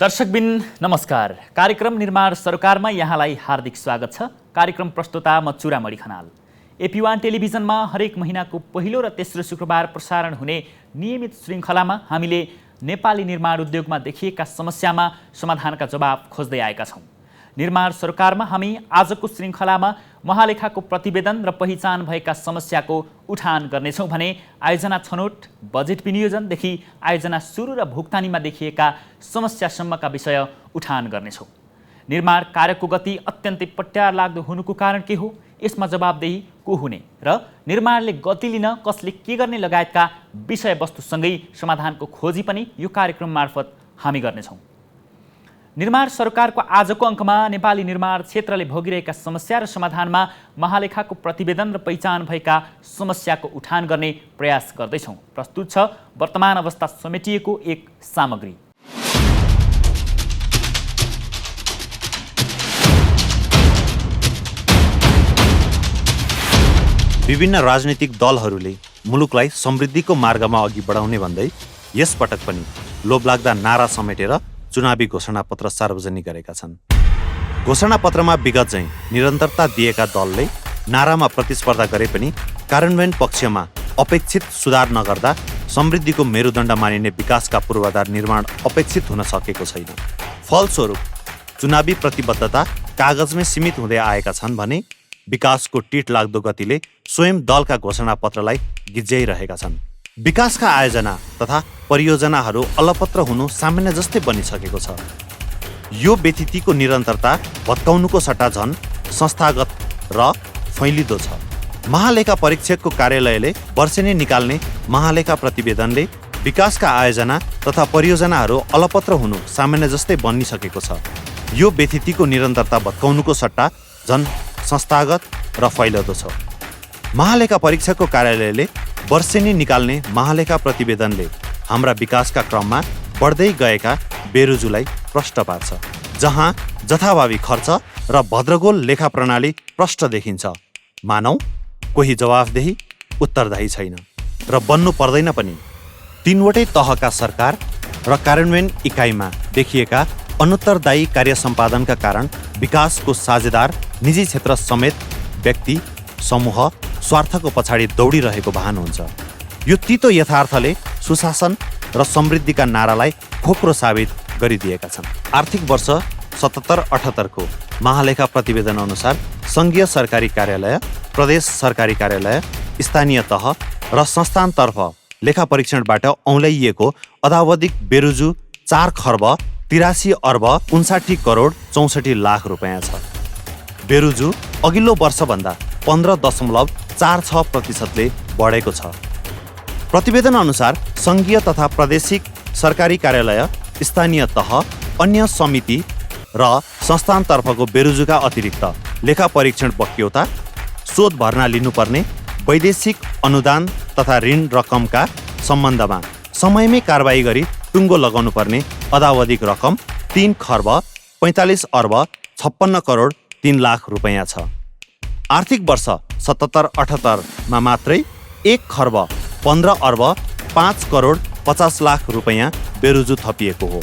दर्शकबिन नमस्कार। कार्यक्रम निर्माण सरकारमा यहाँलाई हार्दिक स्वागत छ। कार्यक्रम प्रस्तुता म चुरामणि खनाल। AP1 टेलिभिजनमा हरेक महिनाको पहिलो र तेस्रो शुक्रबार प्रसारण हुने नियमित श्रृङ्खलामा हामीले नेपाली निर्माण उद्योगमा देखिएका समस्यामा समाधानका जवाब खोज्दै आएका छौँ। निर्माण सरकारमा हामी आजको श्रृङ्खलामा महालेखाको प्रतिवेदन र पहिचान भएका समस्याको उठान गर्नेछौँ भने आयोजना छनौट, बजेट विनियोजनदेखि आयोजना सुरु र भुक्तानीमा देखिएका समस्यासम्मका विषय उठान गर्नेछौँ। निर्माण कार्यको गति अत्यन्तै पट्यार लाग्दो हुनुको कारण के हो, यसमा जवाबदेही को हुने र निर्माणले गति लिन कसले के गर्ने लगायतका विषयवस्तुसँगै समाधानको खोजी पनि यो कार्यक्रम मार्फत हामी गर्नेछौँ। निर्माण सरकारको आजको अङ्कमा नेपाली निर्माण क्षेत्रले भोगिरहेका समस्या र समाधानमा महालेखाको प्रतिवेदन र पहिचान भएका समस्याको उठान गर्ने प्रयास गर्दैछौँ। प्रस्तुत छ वर्तमान अवस्था समेटिएको एक सामग्री। विभिन्न राजनीतिक दलहरूले मुलुकलाई समृद्धिको मार्गमा अघि बढाउने भन्दै यस पटक पनि लोभलाग्दा नारा समेटेर चुनावी घोषणापत्र सार्वजनिक गरेका छन्। घोषणापत्रमा विगत चाहिँ निरन्तरता दिएका दलले नारामा प्रतिस्पर्धा गरे पनि कार्यान्वयन पक्षमा अपेक्षित सुधार नगर्दा समृद्धिको मेरुदण्ड मानिने विकासका पूर्वाधार निर्माण अपेक्षित हुन सकेको छैन। फलस्वरूप चुनावी प्रतिबद्धता कागजमै सीमित हुँदै आएका छन् भने विकासको टिट लाग्दो गतिले स्वयं दलका घोषणापत्रलाई गिज्याइरहेका छन्। विकासका आयोजना तथा परियोजनाहरू अलपत्र हुनु सामान्य जस्तै बनिसकेको छ। यो व्यतिथिको निरन्तरता भत्काउनुको सट्टा झन् संस्थागत र फैलिदो छ। महालेखा परीक्षकको कार्यालयले वर्षेनी निकाल्ने महालेखा प्रतिवेदनले विकासका आयोजना तथा परियोजनाहरू अलपत्र हुनु सामान्य जस्तै बनिसकेको छ। यो व्यतिथिको निरन्तरता भत्काउनुको सट्टा झन् संस्थागत र फैलिदो छ। महालेखा परीक्षकको कार्यालयले वर्षेनी निकाल्ने महालेखा प्रतिवेदनले हाम्रा विकासका क्रममा बढ्दै गएका बेरोजुलाई प्रष्ट पार्छ। जहाँ जथाभावी खर्च र भद्रगोल लेखा प्रणाली प्रष्ट देखिन्छ। मानौ कोही जवाफदेही उत्तरदायी छैन र बन्नु पर्दैन पनि। तीनवटै तहका सरकार र कार्यान्वयन इकाइमा देखिएका अनुत्तरदायी कार्य सम्पादनका कारण विकासको साझेदार निजी क्षेत्र समेत व्यक्ति समूह स्वार्थको पछाडि दौडिरहेको भान हुन्छ। यो तितो यथार्थले सुशासन र समृद्धिका नारालाई खोक्रो साबित गरिदिएका छन्। आर्थिक वर्ष 77-78 को महालेखा प्रतिवेदन अनुसार सङ्घीय सरकारी कार्यालय, प्रदेश सरकारी कार्यालय, स्थानीय तह र संस्थानतर्फ लेखा परीक्षणबाट औँल्याइएको अधावधिक बेरोजु 4 खर्ब 83 अर्ब 59 करोड 64 लाख रुपियाँ छ। बेरोजु अघिल्लो वर्षभन्दा 15.46% बढेको छ। प्रतिवेदन अनुसार सङ्घीय तथा प्रादेशिक सरकारी कार्यालय, स्थानीय तह, अन्य समिति र संस्थानतर्फको बेरोजुका अतिरिक्त लेखा परीक्षण बक्यौता, शोध भर्ना लिनुपर्ने वैदेशिक अनुदान तथा ऋण रकमका सम्बन्धमा समयमै कारबाही गरी टुङ्गो लगाउनु पर्ने अधावधिक रकम 3 खर्ब 45 अर्ब 56 करोड 3 लाख रुपियाँ छ। आर्थिक वर्ष 77-78 मा मात्रै 1 खर्ब 15 अर्ब 5 करोड 50 लाख रुपियाँ बेरोजु थपिएको हो।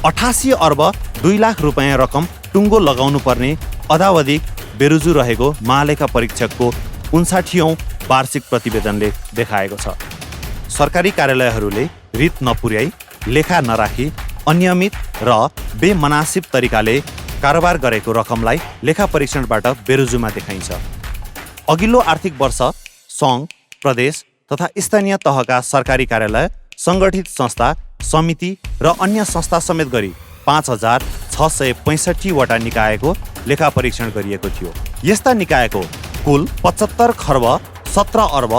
88 अर्ब 2 लाख रुपियाँ रकम टुङ्गो लगाउनु पर्ने अधावधिक बेरोजु रहेको महालेखा परीक्षकको 59औं वार्षिक प्रतिवेदनले देखाएको छ। सरकारी कार्यालयहरूले रित नपुर्याई, लेखा नराखी, अनियमित र बेमनासिब तरिकाले कारोबार गरेको रकमलाई लेखा परीक्षणबाट बेरोजुमा देखाइन्छ। अघिल्लो आर्थिक वर्ष सङ्घ, प्रदेश तथा स्थानीय तहका सरकारी कार्यालय, सङ्गठित संस्था, समिति र अन्य संस्था समेत गरी 5665 वटा निकायको लेखा परीक्षण गरिएको थियो। यस्ता निकायको कुल 75 खर्ब 17 अर्ब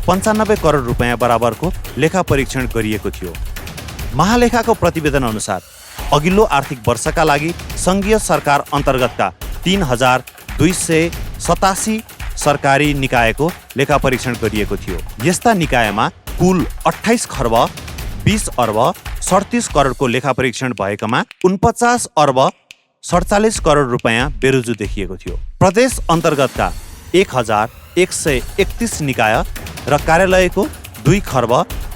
95 करोड रुपियाँ बराबरको लेखा परीक्षण गरिएको थियो। महालेखाको प्रतिवेदन अनुसार अघिल्लो आर्थिक वर्षका लागि सङ्घीय सरकार अन्तर्गतका 3287 सरकारी निकायको लेखा परीक्षण गरिएको थियो। यस्ता निकायमा कुल 28 खर्ब 20 अर्ब 37 करोडको लेखा परीक्षण भएकामा 49 अर्ब 47 करोड रुपियाँ बेरोजु देखिएको थियो। प्रदेश अन्तर्गतका 1131 निकाय र कार्यालयको 2 खर्ब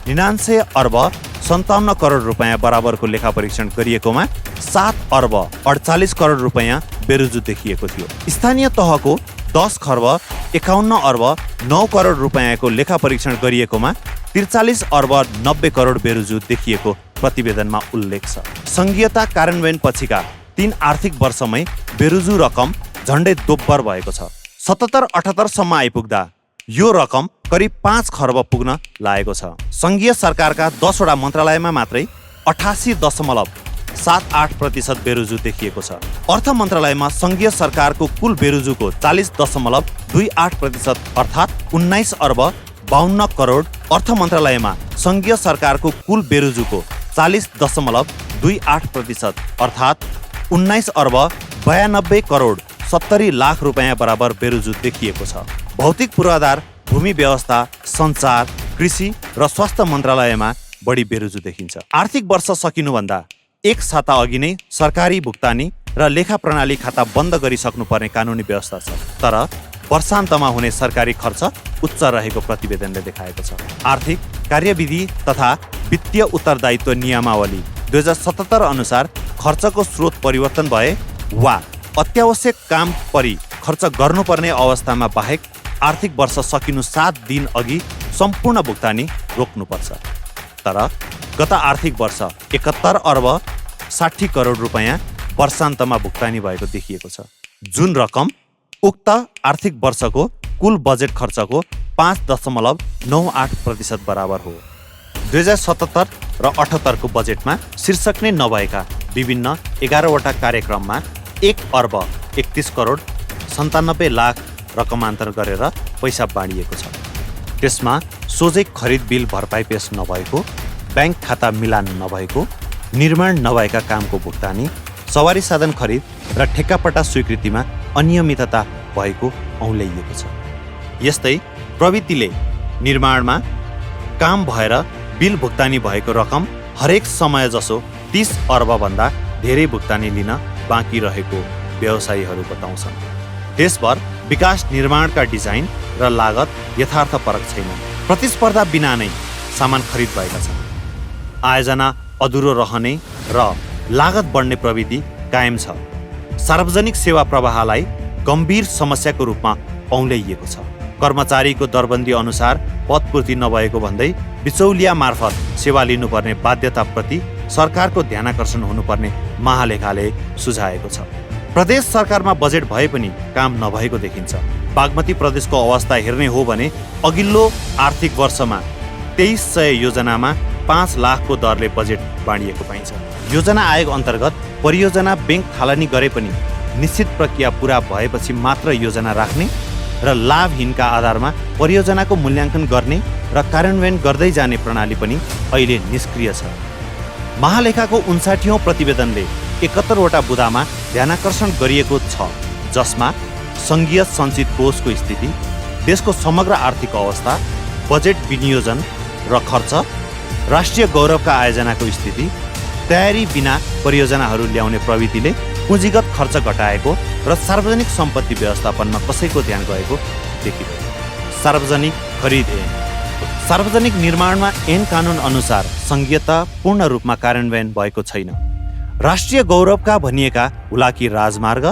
99 अर्ब 57 करोड रुपैयाँ बराबरको लेखा परीक्षण गरिएकोमा 7 अर्ब 48 करोड रुपैयाँ बेरुजु देखिएको थियो। स्थानीय तहको 10 खर्ब 51 अर्ब 9 करोड रुपैयाँको लेखा परीक्षण गरिएकोमा 43 अर्ब 90 करोड बेरुजु देखिएको प्रतिवेदनमा उल्लेख छ। संघीयता कार्यान्वयन पछिका 3 आर्थिक वर्षमै बेरुजु रकम झन्डै दोब्बर भएको छ। 77-78 सम्म आइपुग्दा यो रकम करिब 5 खर्ब पुग्न लागेको छ। संघीय सरकारका 10 वटा मन्त्रालयमा मात्रै 88.78% बेरुजु देखिएको छ। अर्थ मन्त्रालयमा संघीय सरकारको कुल बेरुजुको 40.28% अर्थात् 19 अर्ब 52 करोड, अर्थ मन्त्रालयमा संघीय सरकारको कुल बेरुजुको 40.28% अर्थात् 19 अर्ब 92 करोड 70 लाख रुपैयाँ बराबर बेरुजु देखिएको छ। भौतिक पूर्वाधार, भूमि व्यवस्था, सञ्चार, कृषि र स्वास्थ्य मन्त्रालयमा बढी बेरुजु देखिन्छ। आर्थिक वर्ष सकिनुभन्दा एक साता अघि नै सरकारी भुक्तानी र लेखा प्रणाली खाता बन्द गरिसक्नुपर्ने कानुनी व्यवस्था छ, तर वर्षान्तमा हुने सरकारी खर्च उच्च रहेको प्रतिवेदनले देखाएको छ। आर्थिक कार्यविधि तथा वित्तीय उत्तरदायित्व नियमावली 2077 अनुसार खर्चको स्रोत परिवर्तन भए वा अत्यावश्यक काम परि खर्च गर्नुपर्ने अवस्थामा बाहेक आर्थिक वर्ष सकिनु 7 दिन अघि सम्पूर्ण भुक्तानी रोक्नुपर्छ। तर गत आर्थिक वर्ष 71 अर्ब 60 करोड रुपैयाँ वर्षान्तमा भुक्तानी भएको देखिएको छ, जुन रकम उक्त आर्थिक वर्षको कुल बजेट खर्चको 5.98% बराबर हो। 2077 र 78 को बजेटमा शीर्षक नै नभएका विभिन्न 11 वटा कार्यक्रममा 1 अर्ब 31 करोड 97 लाख रकमान्तर गरेर पैसा बाँडिएको छ। त्यसमा सोझै खरिद बिल भरपाई पेश नभएको, ब्याङ्क खाता मिलान नभएको, निर्माण नभएका कामको भुक्तानी, सवारी साधन खरिद र ठेक्कापट्टा स्वीकृतिमा अनियमितता भएको औँल्याइएको छ। यस्तै प्रवृत्तिले निर्माणमा काम भएर बिल भुक्तानी भएको रकम हरेक समय जसो 30 अर्बभन्दा धेरै भुक्तानी लिन बाँकी रहेको व्यवसायीहरू बताउँछन्। देशभर विकास निर्माणका डिजाइन र लागत यथार्थपरक छैनन्। प्रतिस्पर्धा बिना नै सामान खरिद भएका छन्। आयोजना अधुरो रहने र लागत बढ्ने प्रवृत्ति कायम छ। सार्वजनिक सेवा प्रवाहलाई गम्भीर समस्याको रूपमा औँल्याइएको छ। कर्मचारीको दरबन्दी अनुसार पदपूर्ति नभएको भन्दै बिचौलिया मार्फत सेवा लिनुपर्ने बाध्यताप्रति सरकारको ध्यानाकर्षण हुनुपर्ने महालेखाले सुझाएको छ। प्रदेश सरकारमा बजेट भए पनि काम नभएको देखिन्छ। बागमती प्रदेशको अवस्था हेर्ने हो भने अघिल्लो आर्थिक वर्षमा 2300 योजनामा 5 लाखको दरले बजेट बाँडिएको पाइन्छ। योजना आयोग अन्तर्गत परियोजना ब्याङ्क थालनी गरे पनि निश्चित प्रक्रिया पूरा भएपछि मात्र योजना राख्ने र लाभहीनका आधारमा परियोजनाको मूल्याङ्कन गर्ने र कार्यान्वयन गर्दै जाने प्रणाली पनि अहिले निष्क्रिय छ। महालेखाको 59औं प्रतिवेदनले 71 वटा बुँदामा ध्यानाकर्षण गरिएको छ, जसमा सङ्घीय सञ्चित कोषको स्थिति, देशको समग्र आर्थिक अवस्था, बजेट विनियोजन र खर्च, राष्ट्रिय गौरवका आयोजनाको स्थिति, तयारी बिना परियोजनाहरू ल्याउने प्रवृत्तिले पुँजीगत खर्च घटाएको र सार्वजनिक सम्पत्ति व्यवस्थापनमा कसैको ध्यान गएको देखियो। सार्वजनिक खरिद ऐन। सार्वजनिक निर्माणमा ऐन कानुन अनुसार संघीयता पूर्ण रूपमा कार्यान्वयन भएको छैन। राष्ट्रिय गौरवका भनिएका हुलाकी राजमार्ग,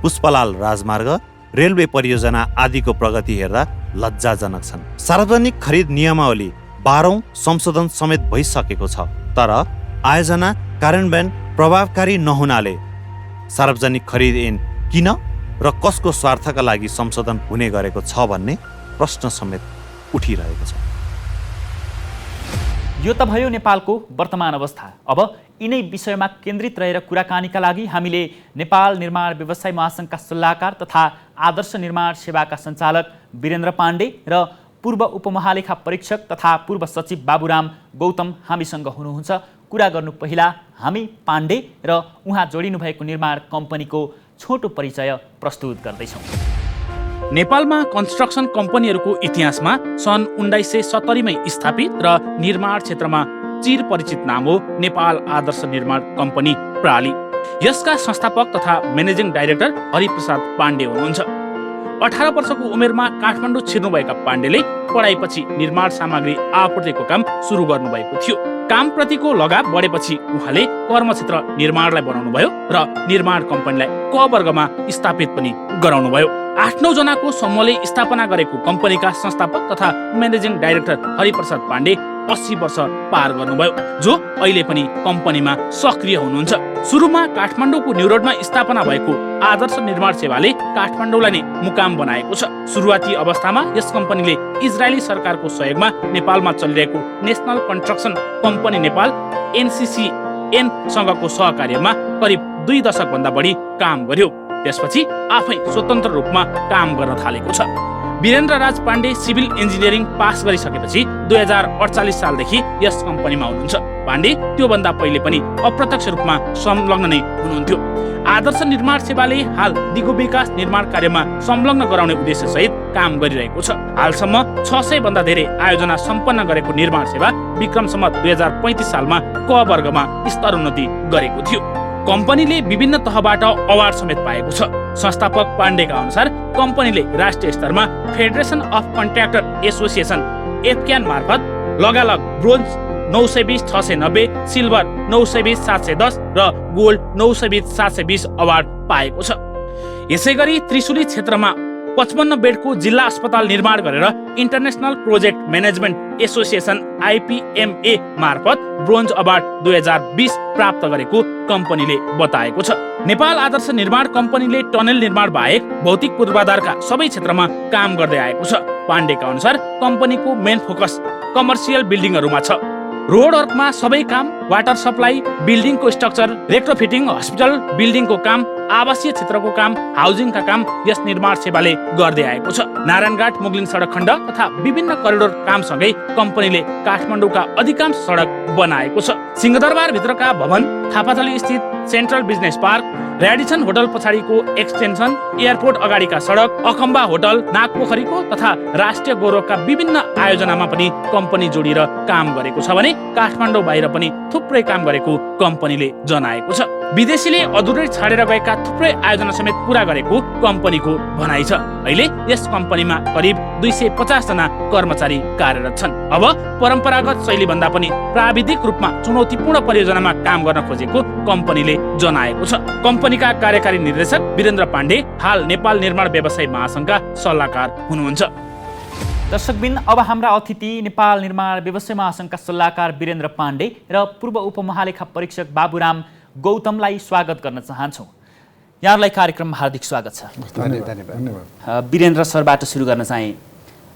पुष्पलाल राजमार्ग, रेलवे परियोजना आदिको प्रगति हेर्दा लज्जाजनक छन्। सार्वजनिक खरिद नियमावली 12औं संशोधन समेत भइसकेको छ, तर आयोजना कार्यान्वयन प्रभावकारी नहुनाले सार्वजनिक खरिद ऐन किन र कसको स्वार्थका लागि संशोधन हुने गरेको छ भन्ने प्रश्न समेत उठिरहेको छ। यो त भयो नेपालको वर्तमान अवस्था। अब यिनै विषयमा केन्द्रित रहेर कुराकानीका लागि हामीले नेपाल निर्माण व्यवसाय महासङ्घका सल्लाहकार तथा आदर्श निर्माण सेवाका सञ्चालक वीरेन्द्र पाण्डे र पूर्व उपमहालेखा परीक्षक तथा पूर्व सचिव बाबुराम गौतम हामीसँग हुनुहुन्छ। कुरा गर्नु पहिला हामी पाण्डे र उहाँ जोडिनु भएको निर्माण कम्पनीको छोटो परिचय प्रस्तुत गर्दैछौँ। नेपालमा कन्स्ट्रक्सन कम्पनीहरूको इतिहासमा सन् 1970मै स्थापित र निर्माण क्षेत्रमा चिर परिचित नाम हो नेपाल आदर्श निर्माण कम्पनी प्रणाली। यसका संस्थापक तथा म्यानेजिङ डाइरेक्टर हरिप्रसाद पाण्डे हुनुहुन्छ। 18 वर्षको उमेरमा काठमाडौँ छिर्नुभएका पाण्डेले पढाइपछि निर्माण सामग्री आपूर्तिको काम सुरु गर्नुभएको थियो। कामप्रतिको लगाव बढेपछि उहाँले कर्मक्षेत्र निर्माणलाई बनाउनुभयो र निर्माण कम्पनीलाई क वर्गमा स्थापित पनि गराउनुभयो। 8-9 जनाको समूहले स्थापना गरेको कम्पनीका संस्थापक तथा म्यानेजिङ डाइरेक्टर हरिप्रसाद पाण्डे 80 वर्ष पार गर्नुभयो, जो अहिले पनि कम्पनीमा सक्रिय हुनुहुन्छ। सुरुमा काठमाडौँको न्यू रोडमा स्थापना भएको आदर्श निर्माण सेवाले काठमाडौँलाई नै मुकाम बनाएको छ। सुरुवाती अवस्थामा यस कम्पनीले इजरायली सरकारको सहयोगमा नेपालमा चलिरहेको national construction company Nepal NCCN सँगको सहकार्यमा करिब 2 दशक भन्दा बढी काम गर्यो। त्यसपछि आफै स्वतन्त्र रूपमा काम गर्न थालेको छ। वीरेन्द्र राज पाण्डे सिभिल इन्जिनियरिङ पास गरिसकेपछि 2048 सालदेखि यस कम्पनीमा हुनुहुन्छ। पाण्डे त्योभन्दा पहिले पनि अप्रत्यक्ष रूपमा संलग्न नै हुनुहुन्थ्यो। आदर्श निर्माण सेवाले हाल दिगो विकास निर्माण कार्यमा संलग्न गराउने उद्देश्य सहित काम गरिरहेको छ। हालसम्म 600 भन्दा धेरै आयोजना सम्पन्न गरेको निर्माण सेवा विक्रम सम्वत 2035 सालमा क वर्गमा स्तरोन्नति गरेको थियो। कम्पनीले विभिन्न तहबाट अवार्ड समेत पाएको छ। संस्थापक पाण्डेका अनुसार कम्पनीले राष्ट्रिय स्तरमा federation of contractor association FCAN मार्फत लगालग ब्रोन्ज 920-690, सिल्भर 920-710 र गोल्ड 920-720 अवार्ड पाएको छ। यसैगरी त्रिशुली क्षेत्रमा 55 बेडको जिल्ला अस्पताल निर्माण गरेर international project management association IPMA मार्फत ब्रोन्ज अवार्ड 2020 प्राप्त गरेको कम्पनीले बताएको छ। नेपाल आदर्श निर्माण कम्पनीले टनेल निर्माण बाहेक भौतिक पूर्वाधारका सबै क्षेत्रमा काम गर्दै आएको छ। पाण्डेका अनुसार कम्पनीको मेन फोकस कमर्सियल बिल्डिङहरूमा छ। रोड वर्कमा सबै काम, वाटर सप्लाई, बिल्डिङको स्ट्रक्चर, रेट्रोफिटिङ, हस्पिटल बिल्डिङको काम, आवासीय क्षेत्रको काम, हाउसिङका काम यस निर्माण सेवाले गर्दै आएको छ। नारायणघाट मुगलिङ सडक खण्ड तथा विभिन्न करिडोर कामसँगै कम्पनीले काठमाडौँका अधिकांश सडक बनाएको छ। सिंहदरबार भित्रका भवन, थापाथली स्थित central business park, Radisson hotel पछाडिको एक्सटेन्सन, एयरपोर्ट अगाडिका सडक, अखम्बा होटल, नागपोखरीको तथा राष्ट्रिय गौरवका विभिन्न आयोजनामा पनि कम्पनी जोडिएर काम गरेको छ भने काठमाडौँ बाहिर पनि थुप्रै काम गरेको कम्पनीले जनाएको छ। विदेशीले अधुरै छाडेर गएका थुप्रै आयोजना समेत पूरा गरेको कम्पनीको भनाइ छ। अहिले यस कम्पनीमा करिब 250 जना कर्मचारी कार्यरत छन्। अब परम्परागत शैली भन्दा पनि प्राविधिक रूपमा चुनौतीपूर्ण परियोजनामा काम गर्न खोजेको कम्पनीले जनाएको छ। कम्पनीका कार्यकारी निर्देशक वीरेन्द्र पाण्डे हाल नेपाल निर्माण व्यवसाय महासंघका सल्लाहकार हुनुहुन्छ। दर्शकबिन, अब हाम्रा अतिथि नेपाल निर्माण व्यवसाय महासंघका सल्लाहकार वीरेन्द्र पाण्डे र पूर्व उपमहालेखा परीक्षक बाबुराम गौतमलाई स्वागत गर्न चाहन्छौँ। यहाँहरूलाई कार्यक्रममा हार्दिक स्वागत छ। धन्यवाद। वीरेन्द्र सरबाट सुरु गर्न चाहे।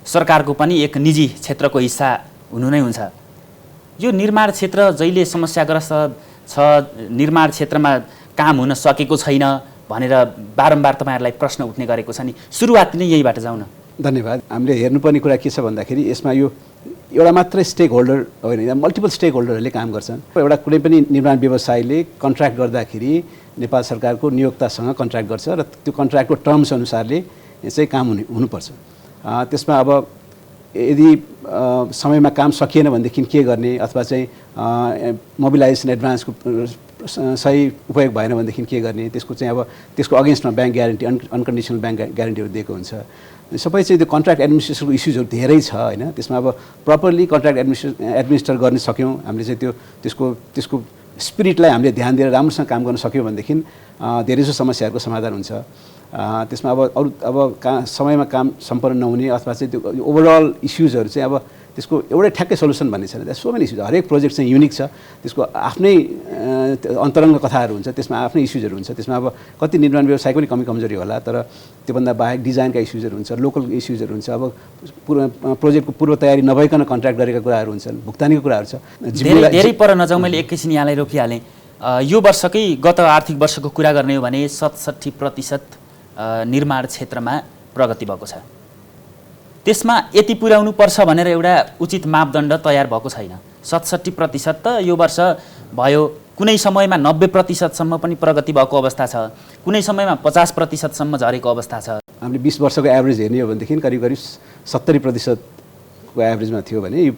सरकारको पनि एक निजी क्षेत्रको हिस्सा हुनु नै हुन्छ। यो निर्माण क्षेत्र जहिले समस्याग्रस्त छ, निर्माण क्षेत्रमा काम हुन सकेको छैन भनेर बारम्बार तपाईँहरूलाई प्रश्न उठ्ने गरेको छ नि, सुरुवात नै यहीबाट जाउँ न। धन्यवाद। हामीले हेर्नुपर्ने कुरा के छ भन्दाखेरि यसमा यो एउटा मात्रै स्टेक होल्डर होइन, मल्टिपल स्टेक होल्डरहरूले काम गर्छन्। एउटा कुनै पनि निर्माण व्यवसायले कन्ट्र्याक्ट गर्दाखेरि नेपाल सरकारको नियोक्तासँग कन्ट्र्याक्ट गर्छ र त्यो कन्ट्र्याक्टको टर्म्स अनुसारले चाहिँ काम हुनुपर्छ। त्यसमा अब यदि समयमा काम सकिएन भनेदेखि के गर्ने, अथवा चाहिँ मोबिलाइजेसन एडभान्सको सही उपयोग भएन भनेदेखि के गर्ने, त्यसको चाहिँ अब त्यसको अगेन्स्टमा ब्याङ्क ग्यारेन्टी, अनकन्डिसनल ब्याङ्क ग्यारेन्टीहरू दिएको हुन्छ। सबै चाहिँ त्यो कन्ट्र्याक्ट एडमिनिस्ट्रेसनको इस्युजहरू धेरै छ होइन। त्यसमा अब प्रपरली कन्ट्र्याक्ट एडमिनिस्टर गर्न सक्यौँ हामीले चाहिँ त्यसको स्पिरिटलाई हामीले ध्यान दिएर राम्रोसँग काम गर्न सक्यौँ भनेदेखि धेरैजसो समस्याहरूको समाधान हुन्छ। त्यसमा समयमा काम सम्पन्न नहुने अथवा चाहिँ त्यो ओभरअल इस्युजहरू चाहिँ अब त्यसको एउटै ठ्याक्कै सोल्युसन भन्ने छैन। सो मेनी इस्युज, हरेक प्रोजेक्ट चाहिँ युनिक छ, त्यसको आफ्नै अन्तरङ्ग कथाहरू हुन्छ, त्यसमा आफ्नै इस्युजहरू हुन्छ। त्यसमा अब कति निर्माण व्यवसायको पनि कमी कमजोरी होला, तर त्योभन्दा बाहेक डिजाइनका इस्युजहरू हुन्छ, लोकल इस्युजहरू हुन्छ। अब प्रोजेक्टको पूर्व तयारी नभइकन कन्ट्र्याक्ट गरेका कुराहरू हुन्छन्, भुक्तानीको कुराहरू छ। धेरै पर नजाउँ, मैले एकैछिन यहाँलाई रोकिहालेँ। यो वर्षकै गत आर्थिक वर्षको कुरा गर्ने हो भने 67% निर्माण क्षेत्रमा प्रगति भएको छ। त्यसमा यति पुर्याउनु पर्छ भनेर एउटा उचित मापदण्ड तयार भएको छैन। 67% त यो वर्ष भयो, कुनै समयमा 90%सम्म पनि प्रगति भएको अवस्था छ, कुनै समयमा 50%सम्म झरेको अवस्था छ। हामीले 20 वर्षको एभरेज हेर्ने हो भनेदेखि करिब 70%को एभरेजमा थियो भने यो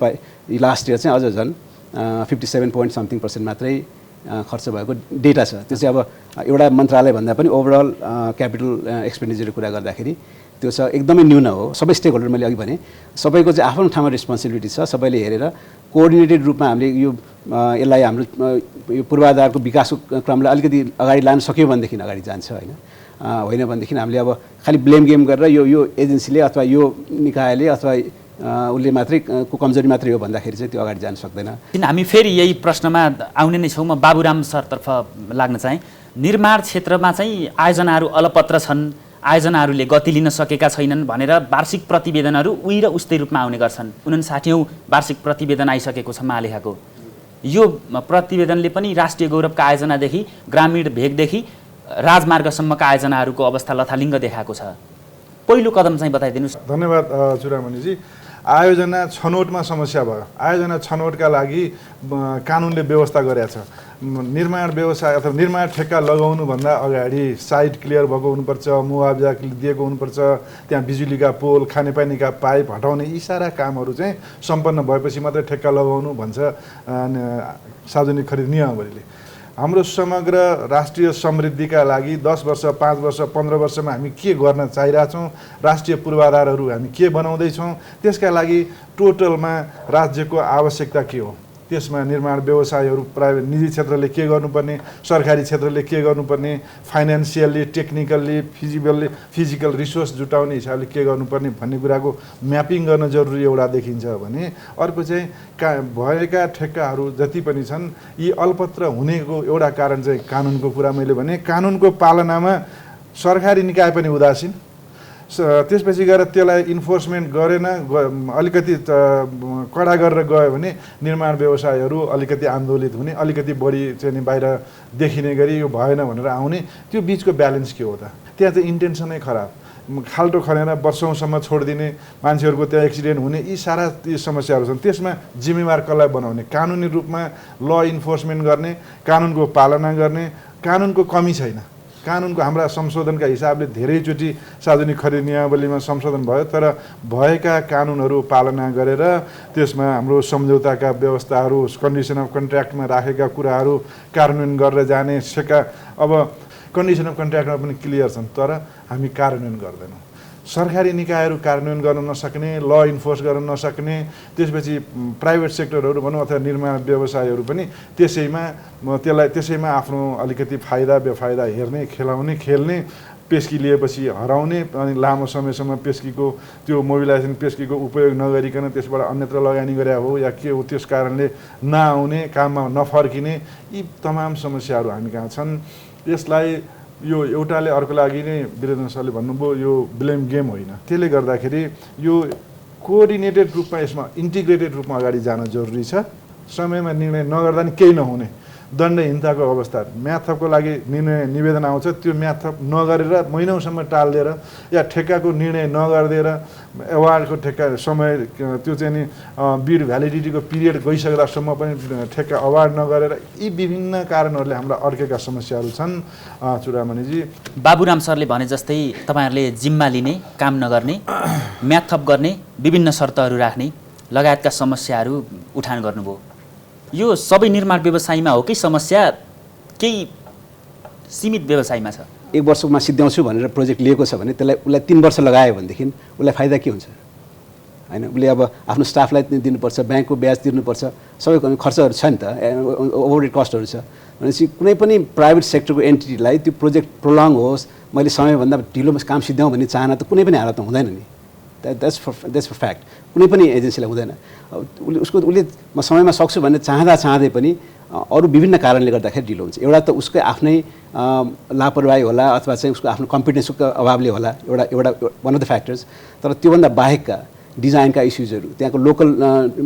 लास्ट इयर चाहिँ अझ झन् 57 point something% मात्रै खर्च भएको डेटा छ। त्यो चाहिँ अब एउटा मन्त्रालय भन्दा पनि ओभरअल क्यापिटल एक्सपेन्डिचरको कुरा गर्दाखेरि त्यो छ एकदमै न्यून हो। सबै स्टेक होल्डर मैले अघि भने सबैको चाहिँ आफ्नो ठाउँमा रेस्पोन्सिबिलिटी छ। सबैले हेरेर कोअर्डिनेटेड रूपमा हामीले यो यसलाई हाम्रो यो पूर्वाधारको विकासको क्रमलाई अलिकति अगाडि लान सक्यो भनेदेखि अगाडि जान्छ होइन। होइन भनेदेखि हामीले अब खालि ब्लेम गेम गरेर यो एजेन्सीले अथवा यो निकायले अथवा उसले मात्रै को कमजोरी मात्रै हो भन्दाखेरि चाहिँ त्यो अगाडि जान सक्दैन। किन हामी फेरि यही प्रश्नमा आउने नै छौँ। म बाबुराम सरतर्फ लाग्न चाहेँ। निर्माण क्षेत्रमा चाहिँ आयोजनाहरू अलपत्र छन्, आयोजनाहरूले गति लिन सकेका छैनन् भनेर वार्षिक प्रतिवेदनहरू उही र उस्तै रूपमा आउने गर्छन्। 59औं वार्षिक प्रतिवेदन आइसकेको छ महालेखाको। यो प्रतिवेदनले पनि राष्ट्रिय गौरवका आयोजनादेखि ग्रामीण भेगदेखि राजमार्गसम्मका आयोजनाहरूको अवस्था लथालिङ्ग देखाएको छ। पहिलो कदम चाहिँ बताइदिनुहोस्। धन्यवाद चुडामणिजी। आयोजना छनौटमा समस्या भयो। आयोजना छनौटका लागि कानुनले व्यवस्था गरेको छ। निर्माण व्यवसाय अथवा निर्माण ठेक्का लगाउनुभन्दा अगाडि साइट क्लियर भएको हुनुपर्छ, मुआवजा दिएको हुनुपर्छ, त्यहाँ बिजुलीका पोल, खानेपानीका पाइप हटाउने यी सारा कामहरू चाहिँ सम्पन्न भएपछि मात्रै ठेक्का लगाउनु भन्छ सार्वजनिक खरिद नियमावलीले। हाम्रो समग्र राष्ट्रिय समृद्धिका लागि 10 वर्ष, 5 वर्ष, 15 वर्षमा हामी के गर्न चाहिरहेछौँ, राष्ट्रिय पूर्वाधारहरू हामी के बनाउँदैछौँ, त्यसका लागि टोटलमा राज्यको आवश्यकता के हो, त्यसमा निर्माण व्यवसायहरू प्राइभेट निजी क्षेत्रले के गर्नुपर्ने, सरकारी क्षेत्रले के गर्नुपर्ने, फाइनेन्सियल्ली, टेक्निकल्ली, फिजिकल रिसोर्स जुटाउने हिसाबले के गर्नुपर्ने भन्ने कुराको म्यापिङ गर्न जरुरी एउटा देखिन्छ भने अर्को चाहिँ भएका ठेक्काहरू जति पनि छन् यी अल्पत्र हुनेको एउटा कारण चाहिँ कानुनको कुरा मैले भने। कानुनको पालनामा सरकारी निकाय पनि उदासीन, त्यसपछि गएर त्यसलाई इन्फोर्समेन्ट गरेन, अलिकति कडा गरेर गयो भने निर्माण व्यवसायहरू अलिकति आन्दोलित हुने, अलिकति बढी चाहिँ बाहिर देखिने गरी यो भएन भनेर आउने, त्यो बिचको ब्यालेन्स के हो त? त्यहाँ चाहिँ इन्टेन्सनै खराब, खाल्टो खनेर वर्षौँसम्म छोडिदिने, मान्छेहरूको त्यहाँ एक्सिडेन्ट हुने, यी सारा ती समस्याहरू छन्। त्यसमा जिम्मेवार कसलाई बनाउने, कानुनी रूपमा ल इन्फोर्समेन्ट गर्ने, कानुनको पालना गर्ने, कानुनको कमी छैन। कानुनको हाम्रा संशोधनका हिसाबले धेरैचोटि सार्वजनिक खरिद नियमावलीमा संशोधन भयो, तर भएका कानुनहरू पालना गरेर त्यसमा हाम्रो सम्झौताका व्यवस्थाहरू, कन्डिसन अफ कन्ट्र्याक्टमा राखेका कुराहरू कार्यान्वयन गरेर जाने। अब कन्डिसन अफ कन्ट्र्याक्टमा पनि क्लियर छन्, तर हामी कार्यान्वयन गर्दैनौँ। सरकारी निकायहरू कार्यान्वयन गर्न नसक्ने, ल इन्फोर्स गर्न नसक्ने, त्यसपछि प्राइभेट सेक्टरहरू भनौँ अथवा निर्माण व्यवसायहरू पनि त्यसैमा आफ्नो अलिकति फाइदा बेफाइदा हेर्ने, खेलाउने, खेल्ने, पेस्की लिएपछि हराउने, अनि लामो समयसम्म पेस्कीको त्यो मोबिलाइजेसन पेस्कीको उपयोग नगरिकन त्यसबाट अन्यत्र लगानी गरे हो या के हो, त्यस कारणले नआउने, काममा नफर्किने, यी तमाम समस्याहरू हामी कहाँ छन्। यसलाई यो एउटाले अर्को लागि नै वीरेन्द्र सरले भन्नुभयो यो ब्लेम गेम होइन। त्यसले गर्दाखेरि यो कोअर्डिनेटेड रूपमा, यसमा इन्टिग्रेटेड रूपमा अगाडि जान जरुरी छ। समयमा निर्णय नगर्दा नि केही नहुने, दण्डहीनताको अवस्था, म्याथपको लागि निर्णय निवेदन आउँछ, त्यो म्याथप नगरेर महिनौसम्म टालिदिएर या ठेक्काको निर्णय नगरिदिएर एवार्डको ठेक्का समय त्यो चाहिँ नि बिड भ्यालिडिटीको पिरियड गइसक्दासम्म पनि ठेक्का अवार्ड नगरेर यी विभिन्न कारणहरूले हाम्रा अड्केका समस्याहरू छन्। चुडामणिजी, बाबुराम सरले भने जस्तै तपाईँहरूले जिम्मा लिने, काम नगर्ने, म्याथप गर्ने, विभिन्न शर्तहरू राख्ने लगायतका समस्याहरू उठान गर्नुभयो। यो सबै निर्माण व्यवसायमा हो कि समस्या केही सीमित व्यवसायमा छ? 1 वर्षमा सिद्ध्याउँछु भनेर प्रोजेक्ट लिएको छ भने उसलाई 3 वर्ष लगायो भनेदेखि उसलाई फाइदा के हुन्छ होइन? उसले अब आफ्नो स्टाफलाई दिनुपर्छ, ब्याङ्कको ब्याज तिर्नुपर्छ, सबै खर्चहरू छ नि त, ओभरहेड कस्टहरू छ। भनेपछि कुनै पनि प्राइभेट सेक्टरको एन्टिटीलाई त्यो प्रोजेक्ट प्रोलङ होस्, मैले समयभन्दा ढिलो काम सिद्ध्याउँ भन्ने चाहना त कुनै पनि हालतमा हुँदैन नि। That's for fact. कुनै पनि एजेन्सीलाई हुँदैन। उसले म समयमा सक्छु भन्ने चाहँदै पनि अरू विभिन्न कारणले गर्दाखेरि ढिलो हुन्छ। एउटा त उसकै आफ्नै लापरवाही होला अथवा चाहिँ उसको आफ्नो कम्पिटेन्सको अभावले होला, एउटा वान अफ द फ्याक्टर्स। तर त्योभन्दा बाहेकका डिजाइनका इस्युजहरू, त्यहाँको लोकल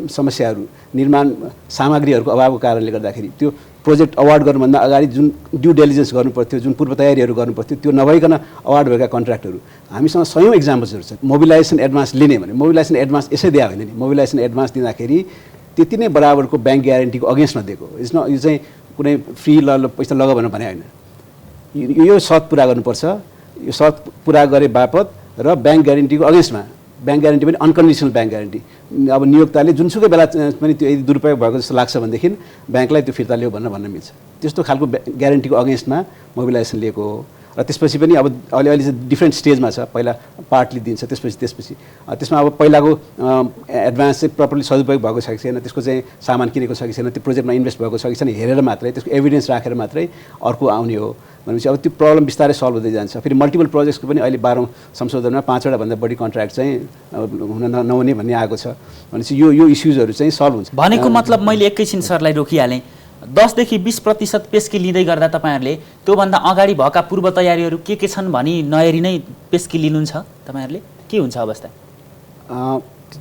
समस्याहरू, निर्माण सामग्रीहरूको अभावको कारणले गर्दाखेरि त्यो प्रोजेक्ट अवार्ड गर्नुभन्दा अगाडि जुन ड्यु डेलिजेन्स गर्नुपर्थ्यो, जुन पूर्व तयारीहरू गर्नुपर्थ्यो, त्यो नभइकन अवार्ड भएका कन्ट्र्याक्टहरू हामीसँग सयौँ इक्जाम्पल्सहरू छ। मोबिलाइजेसन एडभान्स लिने भने मोबिलाइजेसन एडभान्स यसै दिया होइन नि। मोबिलाइजेसन एडभान्स दिँदाखेरि त्यति नै बराबरको ब्याङ्क ग्यारेन्टीको अगेन्स्टमा दिएको। यो चाहिँ कुनै फ्री पैसा लग भनेर भने होइन। यो सर्त पुरा गर्नुपर्छ। यो सर्त पुरा गरे बापत र ब्याङ्क ग्यारेन्टीको अगेन्स्टमा ब्याङ्क ग्यारेन्टी पनि अनकन्डिसनल ब्याङ्क ग्यारेन्टी। अब नियोक्ताले जुनसुकै बेला पनि त्यो यदि दुरुपयोग भएको जस्तो लाग्छ भनेदेखि ब्याङ्कलाई त्यो फिर्ता ल्याऊ भन्न मिल्छ। त्यस्तो खालको ग्यारेन्टीको अगेन्स्टमा मोबिलाइजेसन लिएको हो र त्यसपछि पनि अब अहिले चाहिँ डिफ्रेन्ट स्टेजमा छ। पहिला पार्टली दिन्छ, त्यसपछि त्यसमा अब पहिलाको एडभान्स चाहिँ प्रपरली सदुपयोग भएको छ कि छैन, त्यसको चाहिँ सामान किनेको छ कि छैन, त्यो प्रोजेक्टमा इन्भेस्ट भएको छ कि छैन हेरेर मात्रै, त्यसको एभिडेन्स राखेर मात्रै अर्को आउने हो भनेपछि अब त्यो प्रब्लम बिस्तारै सल्भ हुँदै जान्छ। फेरि मल्टिपल प्रोजेक्ट्सको पनि अहिले 12औं संशोधनमा 5वटा भन्दा बढी कन्ट्र्याक्ट चाहिँ हुन नहुने भन्ने आएको छ भनेपछि यो इस्युजहरू चाहिँ सल्भ हुन्छ। भनेको मतलब मैले एकैछिन सरलाई रोकिहालेँ, 10 देखि 20% पेस्की लिँदै गर्दा तपाईँहरूले त्योभन्दा अगाडि भएका पूर्व तयारीहरू के छन् भनी नहेरी नै पेस्की लिनुहुन्छ तपाईँहरूले? के हुन्छ अवस्था?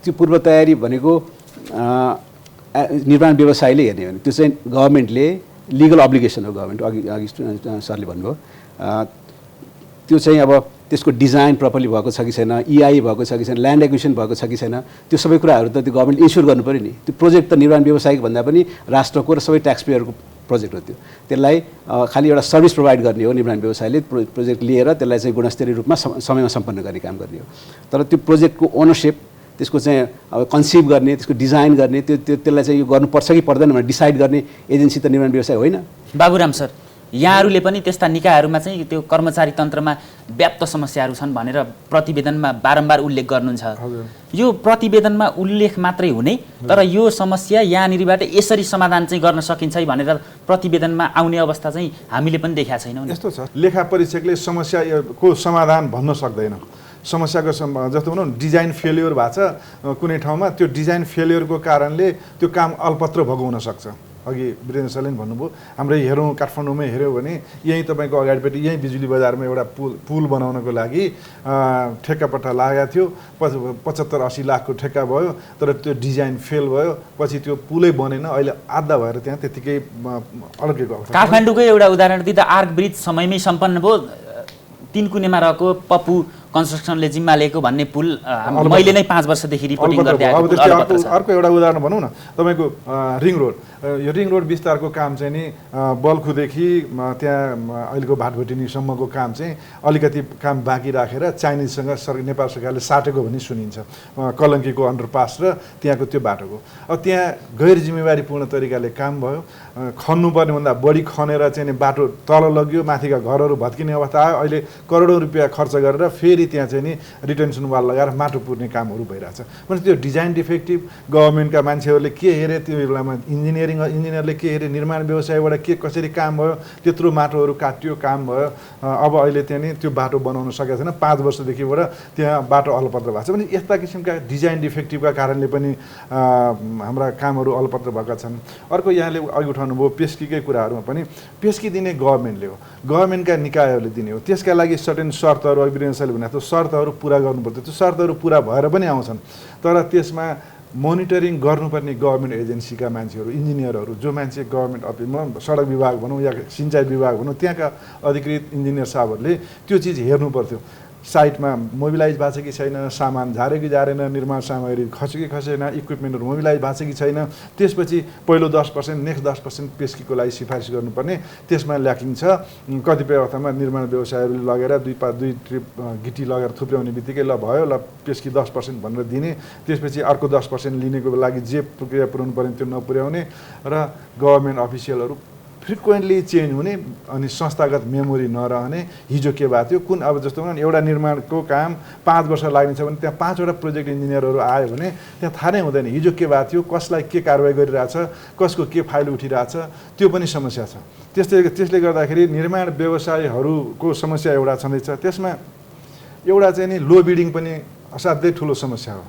त्यो पूर्व तयारी भनेको निर्माण व्यवसायले हेर्ने हो भने त्यो चाहिँ गभर्मेन्टले लिगल अब्लिगेसन हो। गभर्मेन्ट अघि सरले भन्नुभयो त्यो चाहिँ अब त्यसको डिजाइन प्रपरली भएको छ कि छैन, EI भएको छ कि छैन, ल्यान्ड एक्विजिसन भएको छ कि छैन, त्यो सबै कुराहरू त त्यो गभर्मेन्टले इन्स्योर गर्नु पऱ्यो नि। त्यो प्रोजेक्ट त निर्माण व्यवसायिक भन्दा पनि राष्ट्रको र सबै ट्याक्स पेयरको प्रोजेक्ट हो। त्यसलाई खालि एउटा सर्भिस प्रोभाइड गर्ने हो निर्माण व्यवसायले। प्रोजेक्ट लिएर त्यसलाई चाहिँ गुणस्तरीय रूपमा समयमा सम्पन्न गर्ने काम गर्ने हो। तर त्यो प्रोजेक्टको ओनरसिप, त्यसको चाहिँ अब कन्सिभ गर्ने, त्यसको डिजाइन गर्ने, त्यसलाई चाहिँ यो गर्नुपर्छ कि पर्दैन भनेर डिसाइड गर्ने एजेन्सी त निर्माण व्यवसाय होइन। बाबुराम सर, यहाँहरूले पनि त्यस्ता निकायहरूमा चाहिँ त्यो कर्मचारी तन्त्रमा व्याप्त समस्याहरू छन् भनेर प्रतिवेदनमा बारम्बार उल्लेख गर्नुहुन्छ। यो प्रतिवेदनमा उल्लेख मात्रै हुने, तर यो समस्या यहाँनिरबाट यसरी समाधान चाहिँ गर्न सकिन्छ भनेर प्रतिवेदनमा आउने अवस्था चाहिँ हामीले पनि देखाएको छैनौँ। यस्तो छ, लेखा परीक्षकले समस्याको समाधान भन्न सक्दैन। समस्याको जस्तो भनौँ डिजाइन फेल्योर भएको छ कुनै ठाउँमा, त्यो डिजाइन फेल्योरको कारणले त्यो काम अल्पत्र भएको हुनसक्छ। अघि वीरेन्द्र सरले पनि भन्नुभयो, हाम्रै हेरौँ काठमाडौँमै हेऱ्यो भने यहीँ तपाईँको अगाडिपट्टि यहीँ बिजुली बजारमा एउटा पुल बनाउनको लागि ठेक्कापट्टा लागेको थियो। 75-80 लाखको ठेक्का भयो, तर त्यो डिजाइन फेल भयो। पछि त्यो पुलै बनेन, अहिले आधा भएर त्यहाँ त्यतिकै अड्केको अवस्था। काठमाडौँकै एउटा उदाहरण दिँदा आर्क ब्रिज समयमै सम्पन्न भयो, 3 कुनेमा रहेको पप्पू कन्स्ट्रक्सनले जिम्मा लिएको भन्ने पुल मैले नै 5 वर्षदेखि रिपोर्टिङ गर्दै आएको। अर्को एउटा उदाहरण भनौँ न, तपाईँको रिङ रोड, यो रिङ रोड विस्तारको काम चाहिँ नि बल्खुदेखि त्यहाँ अहिलेको भाटभटिनीसम्मको काम चाहिँ अलिकति काम बाँकी राखेर चाइनिजसँग नेपाल सरकारले साटेको भन्ने सुनिन्छ। कलङ्कीको अन्डरपास र त्यहाँको त्यो बाटोको अब त्यहाँ गैर जिम्मेवारीपूर्ण तरिकाले काम भयो। खन्नुपर्ने भन्दा बढी खनेर चाहिँ बाटो तल लग्यो, माथिका घरहरू भत्किने अवस्था आयो। अहिले करोडौँ रुपियाँ खर्च गरेर फेरि त्यहाँ चाहिँ नि रिटेन्सन वाल लगाएर माटो पुर्ने कामहरू भइरहेछ। भने त्यो डिजाइन डिफेक्टिभ, गभर्मेन्टका मान्छेहरूले के हेरे, त्यो बेलामा इन्जिनियरले के हेरे, निर्माण व्यवसायबाट के कसरी काम भयो, त्यत्रो माटोहरू काटियो, काम भयो। अब अहिले त्यहाँ नि त्यो बाटो बनाउन सकेको छैन। 5 वर्षदेखिबाट त्यहाँ बाटो अलपत्र भएको छ। भने यस्ता किसिमका डिजाइन डिफेक्टिभका कारणले पनि हाम्रा कामहरू अलपत्र भएका छन्। अर्को यहाँले अघि उठाउनुभयो पेस्कीकै कुराहरूमा पनि, पेस्की दिने गभर्मेन्टले हो, गभर्मेन्टका निकायहरूले दिने हो। त्यसका लागि सर्टेन शर्तहरू अघि वीरेन्द्र सरले भने शर्तहरू पुरा गर्नुपर्छ। त्यो शर्तहरू पुरा भएर पनि आउँछन्, तर त्यसमा मोनिटरिङ गर्नुपर्ने गभर्मेन्ट एजेन्सीका मान्छेहरू, इन्जिनियरहरू, जो मान्छे गभर्मेन्ट अफिसमा सडक विभाग भनौँ या सिँचाइ विभाग भनौँ, त्यहाँका अधिकृत इन्जिनियर साहबहरूले त्यो चिज हेर्नु पर्थ्यो। साइटमा मोबिलाइज भएको छ कि छैन, सामान झारे कि झारेन, निर्माण सामग्री खस्यो कि खसेन, इक्विपमेन्टहरू मोबिलाइज भएको छ कि छैन। त्यसपछि पहिलो 10%, नेक्स्ट 10% पेस्कीको लागि सिफारिस गर्नुपर्ने, त्यसमा ल्याकिङ छ। कतिपय अवस्थामा निर्माण व्यवसायहरूले लगेर 2 ट्रिप गिटी लगेर थुप्र्याउने बित्तिकै ल भयो, ल पेस्की 10% भनेर दिने, त्यसपछि अर्को 10% लिनेको लागि जे प्रक्रिया पुर्याउनु पर्ने त्यो नपुर्याउने र गभर्मेन्ट अफिसियलहरू फ्रिक्वेन्टली चेन्ज हुने, अनि संस्थागत मेमोरी नरहने। हिजो के भएको थियो, कुन अब जस्तो भने एउटा निर्माणको काम 5 वर्ष लाग्ने छ भने त्यहाँ 5वटा प्रोजेक्ट इन्जिनियरहरू आयो भने त्यहाँ थाहा नै हुँदैन हिजो के भएको थियो, कसलाई के कारवाही गरिरहेछ, कसको के फाइल उठिरहेछ, त्यो पनि समस्या छ। त्यसले गर्दाखेरि निर्माण व्यवसायहरूको समस्या एउटा छँदैछ। त्यसमा एउटा चाहिँ नि लो बिडिङ पनि असाध्यै ठुलो समस्या हो।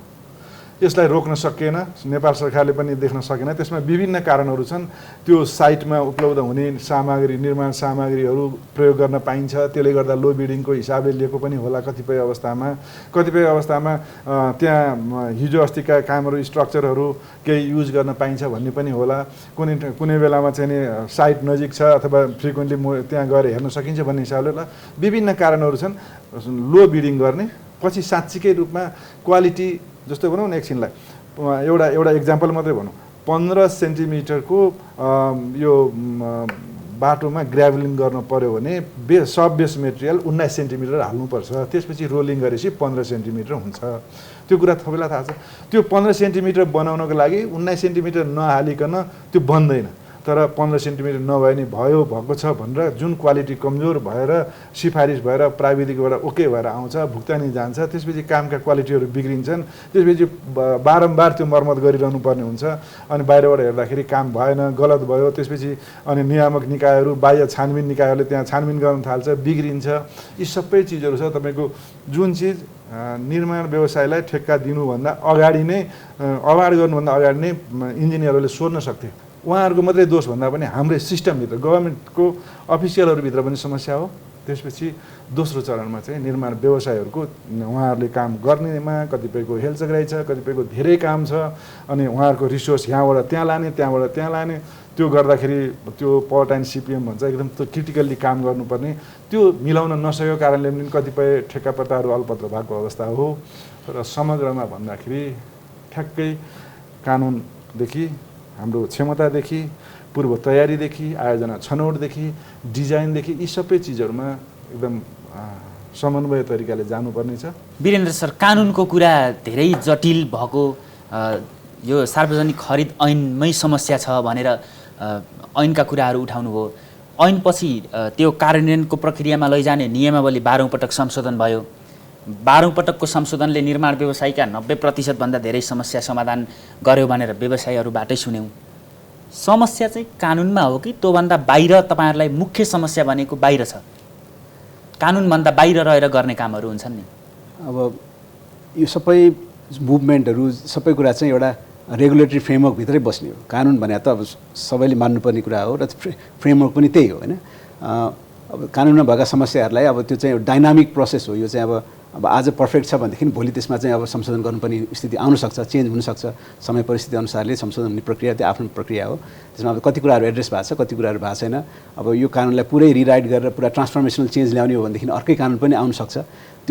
यसलाई रोक्न सकिएन, नेपाल सरकारले पनि देख्न सकेन। त्यसमा विभिन्न कारणहरू छन्। त्यो साइटमा उपलब्ध हुने सामग्री, निर्माण सामग्रीहरू प्रयोग गर्न पाइन्छ, त्यसले गर्दा लो बिडिङको हिसाबले लिएको पनि होला कतिपय अवस्थामा। त्यहाँ हिजो अस्तिका कामहरू, स्ट्रक्चरहरू केही युज गर्न पाइन्छ भन्ने पनि होला। कुनै बेलामा चाहिँ नि साइट नजिक छ अथवा फ्रिक्वेन्टली त्यहाँ गएर हेर्न सकिन्छ भन्ने हिसाबले होला। विभिन्न कारणहरू छन् लो बिडिङ गर्ने। पछि साँच्चीकै रूपमा क्वालिटी, जस्तो भनौँ न एकछिनलाई एउटा इक्जाम्पल मात्रै भनौँ, 15 सेन्टिमिटरको यो बाटोमा ग्राभलिङ गर्नु पर्यो भने सब बेस मेटेरियल 19 सेन्टिमिटर हाल्नुपर्छ, त्यसपछि रोलिङ गरेपछि 15 सेन्टिमिटर हुन्छ। त्यो कुरा तपाईँलाई थाहा छ। त्यो 15 सेन्टिमिटर बनाउनको लागि 19 सेन्टिमिटर नहालिकन त्यो बन्दैन। तर 15 सेन्टिमिटर नभए नि भएको छ भनेर जुन क्वालिटी कमजोर भएर सिफारिस भएर प्राविधिकबाट ओके भएर आउँछ, भुक्तानी जान्छ, त्यसपछि कामका क्वालिटीहरू बिग्रिन्छन्, त्यसपछि बारम्बार त्यो मर्मत गरिरहनु पर्ने हुन्छ। अनि बाहिरबाट हेर्दाखेरि काम भएन, गलत भयो, त्यसपछि अनि नियामक निकायहरू, बाह्य छानबिन निकायहरूले त्यहाँ छानबिन गर्न थाल्छ, बिग्रिन्छ। यी सबै चिजहरू छ। तपाईँको जुन चिज निर्माण व्यवसायलाई ठेक्का दिनुभन्दा अगाडि नै अवार्ड गर्नुभन्दा अगाडि नै इन्जिनियरहरूले सोध्न सक्थे। उहाँहरूको मात्रै दोष भन्दा पनि हाम्रै सिस्टमभित्र गभर्मेन्टको अफिसियलहरूभित्र पनि समस्या हो। त्यसपछि दोस्रो चरणमा चाहिँ निर्माण व्यवसायहरूको उहाँहरूले काम गर्नेमा कतिपयको हेलचक्राइ छ, कतिपयको धेरै काम छ, अनि उहाँहरूको रिसोर्स यहाँबाट त्यहाँ लाने, त्यहाँबाट त्यहाँ लाने, त्यो गर्दाखेरि त्यो पावर टाइम सिपिएम भन्छ एकदम त्यो क्रिटिकल्ली काम गर्नुपर्ने, त्यो मिलाउन नसकेको कारणले पनि कतिपय ठेक्कापट्टाहरू अल्पत्र भएको अवस्था हो। र समग्रमा भन्दाखेरि ठ्याक्कै कानुनदेखि, हाम्रो क्षमतादेखि, पूर्व तयारीदेखि, आयोजना छनौटदेखि, डिजाइनदेखि यी सबै चिजहरूमा एकदम समन्वय तरिकाले जानुपर्ने छ। वीरेन्द्र सर, कानुनको कुरा धेरै जटिल भएको, यो सार्वजनिक खरिद ऐनमै समस्या छ भनेर ऐनका कुराहरू उठाउनुभयो। ऐनपछि त्यो कार्यान्वयनको प्रक्रियामा लैजाने नियमावली 12औं पटक संशोधन भयो। 12औं पटकको संशोधनले निर्माण व्यवसायका 90% भन्दा धेरै समस्या समाधान गर्यो भनेर व्यवसायीहरूबाटै सुन्यौँ। समस्या चाहिँ कानुनमा हो कि त्योभन्दा बाहिर तपाईँहरूलाई मुख्य समस्या भनेको बाहिर छ? कानुनभन्दा बाहिर रहेर गर्ने कामहरू हुन्छन् नि। अब यो सबै मुभमेन्टहरू सबै कुरा चाहिँ एउटा रेगुलेटरी फ्रेमवर्कभित्रै बस्ने हो। कानुन भने त अब सबैले मान्नुपर्ने कुरा हो र फ्रेमवर्क पनि त्यही हो, होइन? अब कानुनमा भएका समस्याहरूलाई अब त्यो चाहिँ डाइनामिक प्रोसेस हो। यो चाहिँ अब आज पर्फेक्ट छ भनेदेखि भोलि त्यसमा चाहिँ अब संशोधन गर्नुपर्ने स्थिति आउनसक्छ, चेन्ज हुनसक्छ। समय परिस्थिति अनुसारले संशोधन हुने प्रक्रिया त्यो आफ्नो प्रक्रिया हो। त्यसमा अब कति कुराहरू एड्रेस भएको छ, कति कुराहरू भएको छैन। अब यो कानुनलाई पुरै रिराइट गरेर पुरा ट्रान्सफर्मेसनल चेन्ज ल्याउने हो भनेदेखि अर्कै कानुन पनि आउनसक्छ।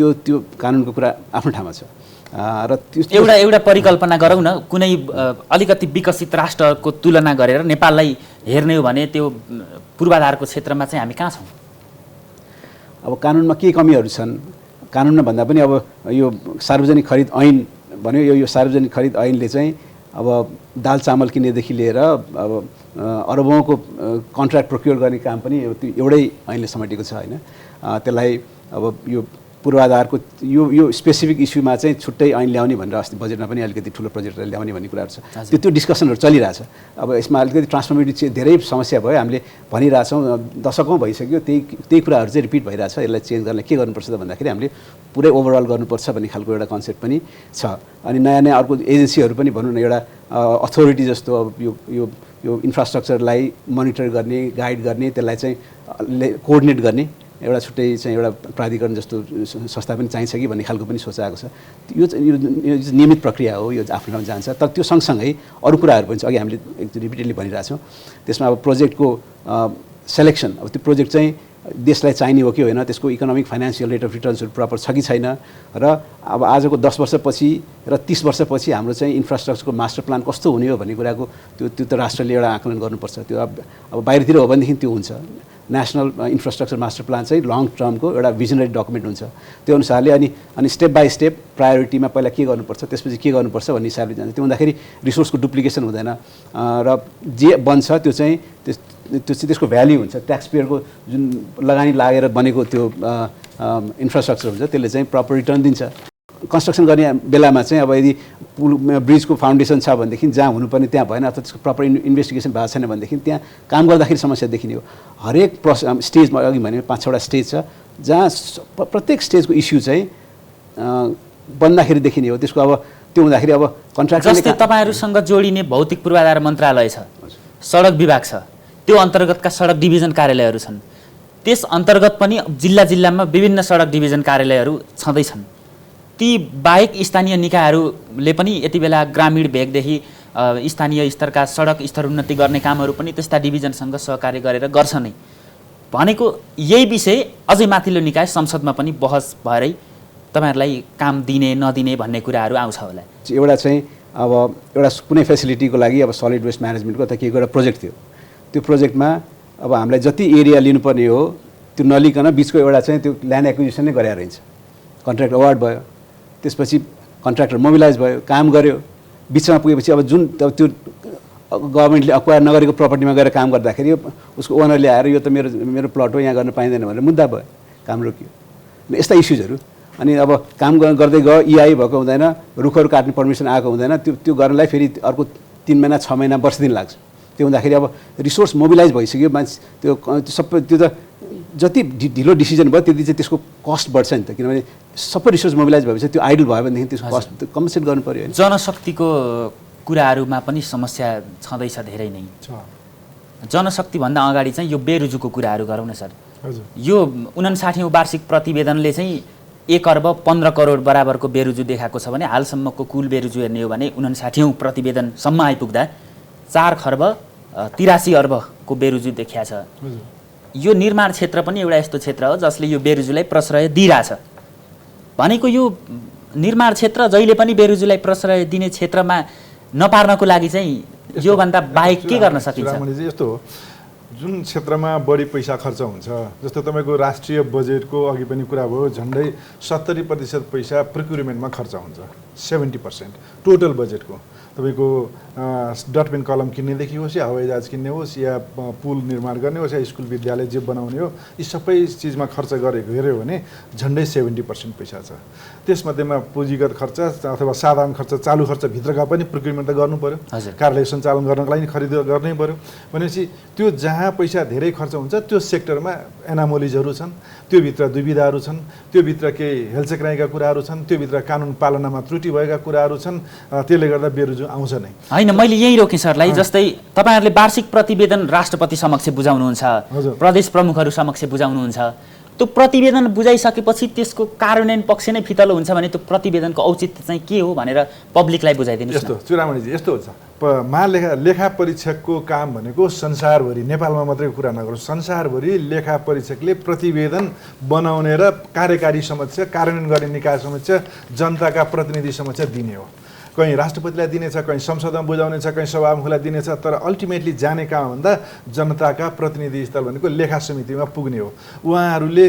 त्यो कानुनको कुरा आफ्नो ठाउँमा छ। र एउटा परिकल्पना गरौँ न, कुनै अलिकति विकसित राष्ट्रको तुलना गरेर नेपाललाई हेर्ने हो भने त्यो पूर्वाधारको क्षेत्रमा चाहिँ हामी कहाँ छौँ? अब कानुनमा के कमीहरू छन्? कानुनमा भन्दा पनि अब यो सार्वजनिक खरिद ऐन भन्यो, यो सार्वजनिक खरिद ऐनले चाहिँ अब दाल चामल किन्नेदेखि लिएर अब अरबौँको कन्ट्र्याक्ट प्रोक्योर गर्ने काम पनि एउटै ऐनले समेटेको छ, होइन? त्यसलाई अब यो पूर्वाधारको यो स्पेसिफिक इस्युमा चाहिँ छुट्टै ऐन ल्याउने भनेर अस्ति बजेटमा पनि अलिकति ठुलो प्रोजेक्टहरू ल्याउने भन्ने कुराहरू छ। त्यो डिस्कसनहरू चलिरहेछ। अब यसमा अलिकति ट्रान्सफर्मेटिभ चाहिँ धेरै समस्या भयो, हामीले भनिरहेछौँ, दशकौँ भइसक्यो त्यही कुराहरू चाहिँ रिपिट भइरहेछ। यसलाई चेन्ज गर्न के गर्नुपर्छ त भन्दाखेरि हामीले पुरै ओभरअल गर्नुपर्छ भन्ने खालको एउटा कन्सेप्ट पनि छ। अनि नयाँ नयाँ अर्को एजेन्सीहरू पनि भनौँ न, एउटा अथोरिटी जस्तो अब यो इन्फ्रास्ट्रक्चरलाई मोनिटर गर्ने, गाइड गर्ने, त्यसलाई चाहिँ कोअर्डिनेट गर्ने एउटा छुट्टै चाहिँ एउटा प्राधिकरण जस्तो संस्था पनि चाहिन्छ कि भन्ने खालको पनि सोचाएको छ। यो नियमित प्रक्रिया हो, यो आफ्नो ठाउँमा जान्छ। तर त्यो सँगसँगै अरू कुराहरू पनि छ। अघि हामीले रिपिटेडली भनिरहेछौँ, त्यसमा अब प्रोजेक्टको सेलेक्सन, अब त्यो प्रोजेक्ट चाहिँ देशलाई चाहिने हो कि होइन, त्यसको इकोनोमिक फाइनेन्सियल रेट अफ रिटर्न्सहरू प्रपर छ कि छैन, र अब आजको 10 वर्षपछि र 30 वर्षपछि हाम्रो चाहिँ इन्फ्रास्ट्रक्चरको मास्टर प्लान कस्तो हुने हो भन्ने कुराको त्यो त राष्ट्रले एउटा आकलन गर्नुपर्छ। त्यो अब बाहिरतिर हो भनेदेखि त्यो हुन्छ। नेसनल इन्फ्रास्ट्रक्चर मास्टर प्लान चाहिँ लङ टर्मको एउटा भिजनरी डकुमेन्ट हुन्छ। त्यो अनुसारले अनि स्टेप बाई स्टेप प्रायोरिटीमा पहिला के गर्नुपर्छ, त्यसपछि के गर्नुपर्छ भन्ने हिसाबले जान्छ। त्यो हुँदाखेरि रिसोर्सको डुप्लिकेसन हुँदैन, र जे बन्छ त्यो चाहिँ त्यसको भ्याल्यु हुन्छ। ट्याक्स पेयरको जुन लगानी लागेर बनेको त्यो इन्फ्रास्ट्रक्चर हुन्छ, त्यसले चाहिँ प्रपर रिटर्न दिन्छ। कन्स्ट्रक्सन गर्ने बेलामा चाहिँ अब यदि पुल ब्रिजको फाउन्डेसन छ भनेदेखि जहाँ हुनुपर्ने त्यहाँ भएन, अथवा त्यसको प्रपर इन्भेस्टिगेसन भएको छैन भनेदेखि त्यहाँ काम गर्दाखेरि समस्या देखिने हो। हरेक स्टेजमा अघि भने 5-6वटा स्टेज छ, जहाँ प्रत्येक स्टेजको इस्यु चाहिँ बन्दाखेरि देखिने हो। त्यसको अब त्यो हुँदाखेरि अब कन्ट्र्याक्ट जस्तै तपाईँहरूसँग जोडिने भौतिक पूर्वाधार मन्त्रालय छ, सडक विभाग छ, त्यो अन्तर्गतका सडक डिभिजन कार्यालयहरू छन्। त्यस अन्तर्गत पनि जिल्ला जिल्लामा विभिन्न सडक डिभिजन कार्यालयहरू छँदैछन्। ती बाहेक स्थानीय निकायहरूले पनि यति बेला ग्रामीण भेगदेखि स्थानीय स्तरका सडक स्तरोन्नति गर्ने कामहरू पनि त्यस्ता डिभिजनसँग सहकार्य गरेर गर्छ नै। भनेको यही विषय अझै माथिल्लो निकाय संसदमा पनि बहस भएरै तपाईँहरूलाई काम दिने नदिने भन्ने कुराहरू आउँछ होला। एउटा चाहिँ अब एउटा कुनै फेसिलिटीको लागि अब सलिड वेस्ट म्यानेजमेन्टको अथवा केही एउटा प्रोजेक्ट थियो, त्यो प्रोजेक्टमा अब हामीलाई जति एरिया लिनुपर्ने हो त्यो नलिकन बिचको एउटा चाहिँ त्यो ल्यान्ड एक्विजिसन नै गरेर रहन्छ। कन्ट्र्याक्ट अवार्ड भयो, त्यसपछि कन्ट्र्याक्टर मोबिलाइज भयो, काम गर्यो, बिचमा पुगेपछि अब जुन त्यो गभर्मेन्टले अक्वायर नगरेको प्रपर्टीमा गएर काम गर्दाखेरि उसको ओनरले आएर यो त मेरो प्लट हो, यहाँ गर्न पाइँदैन भनेर मुद्दा भयो, काम रोकियो। यस्ता इस्युजहरू। अनि अब काम गर्दै गयो, इआई भएको हुँदैन, रुखहरू काट्ने पर्मिसन आएको हुँदैन, त्यो गर्नलाई फेरि अर्को 3 महिना 6 महिना वर्ष दिन लाग्छ। त्यो हुँदाखेरि अब रिसोर्स मोबिलाइज भइसक्यो, मान्छे त्यो सबै त्यो त जति ढिलो डिसिजन भयो त्यति चाहिँ त्यसको कस्ट बढ्छ नि त, किनभने सबै रिसोर्स मोबिलाइज भएपछि त्यो आइडल भयो भनेदेखि त्यसको कस्ट कम्पनसेट गर्नु पऱ्यो। जनशक्तिको कुराहरूमा पनि समस्या छँदैछ धेरै नै। जनशक्तिभन्दा अगाडि चाहिँ यो बेरुजुको कुराहरू गरौँ न सर। यो 59औँ वार्षिक प्रतिवेदनले चाहिँ 1 अर्ब 15 करोड बराबरको बेरुजु देखाएको छ भने हालसम्मको कुल बेरुजु हेर्ने हो भने 59औँ प्रतिवेदनसम्म आइपुग्दा 4 खर्ब 83 अर्बको बेरुजु देखिया छ। यो निर्माण क्षेत्र पनि एउटा यस्तो क्षेत्र हो जसले यो बेरुजुलाई प्रश्रय दिइरहेछ भनेको यो निर्माण क्षेत्र जहिले पनि बेरुजुलाई प्रश्रय दिने क्षेत्रमा नपार्नको लागि चाहिँ योभन्दा बाहेक के गर्न सकिन्छ? यस्तो हो, जुन क्षेत्रमा बढी पैसा खर्च हुन्छ, जस्तो तपाईँको राष्ट्रिय बजेटको अघि पनि कुरा भयो, झन्डै 70% पैसा प्रिक्युरमेन्टमा खर्च हुन्छ। 70% टोटल बजेटको तपाईँको डटपेन कलम किन्नेदेखि होस् या हवाईजहाज किन्ने होस् या पुल निर्माण गर्ने होस् या स्कुल विद्यालय जे बनाउने हो, यी सबै चिजमा खर्च हेऱ्यो भने झन्डै 70% पैसा छ। त्यसमध्येमा पुँजीगत खर्च अथवा साधारण खर्च, चालु खर्च भित्रका पनि प्रिक्युरमेन्ट त गर्नु पर्यो, कार्यालय सञ्चालन गर्नको लागि खरिद गर्नै पर्यो। भनेपछि त्यो जहाँ पैसा धेरै खर्च हुन्छ त्यो सेक्टरमा एनामोलिजहरू छन्, त्योभित्र दुविधाहरू छन्, त्योभित्र केही हेलचेक्राइका कुराहरू छन्, त्योभित्र कानुन पालनामा त्रुटि भएका कुराहरू छन्, त्यसले गर्दा बेरुजु आउँछ नै। होइन, मैले यही रोकेँ सरलाई। जस्तै तपाईँहरूले वार्षिक प्रतिवेदन राष्ट्रपति समक्ष बुझाउनुहुन्छ, प्रदेश प्रमुखहरू समक्ष बुझाउनुहुन्छ, त्यो प्रतिवेदन बुझाइसकेपछि त्यसको कार्यान्वयन पक्ष नै फितलो हुन्छ भने त्यो प्रतिवेदनको औचित्य चाहिँ के हो भनेर पब्लिकलाई बुझाइदिनुहोस्। यस्तो चुडामणिजी, यस्तो हुन्छ, लेखा परीक्षकको काम भनेको संसारभरि, नेपालमा मात्रै कुरा नगरौँ, संसारभरि लेखा परीक्षकले प्रतिवेदन बनाउने र कार्यकारी समक्ष, कार्यान्वयन गर्ने निकाय समक्ष, जनताका प्रतिनिधि समक्ष दिने हो। कहीँ राष्ट्रपतिलाई दिनेछ, कहीँ संसदमा बुझाउने छ, कहीँ सभामुखलाई दिनेछ, तर अल्टिमेटली जाने कहाँ भन्दा जनताका प्रतिनिधि स्थल भनेको लेखा समितिमा पुग्ने हो। उहाँहरूले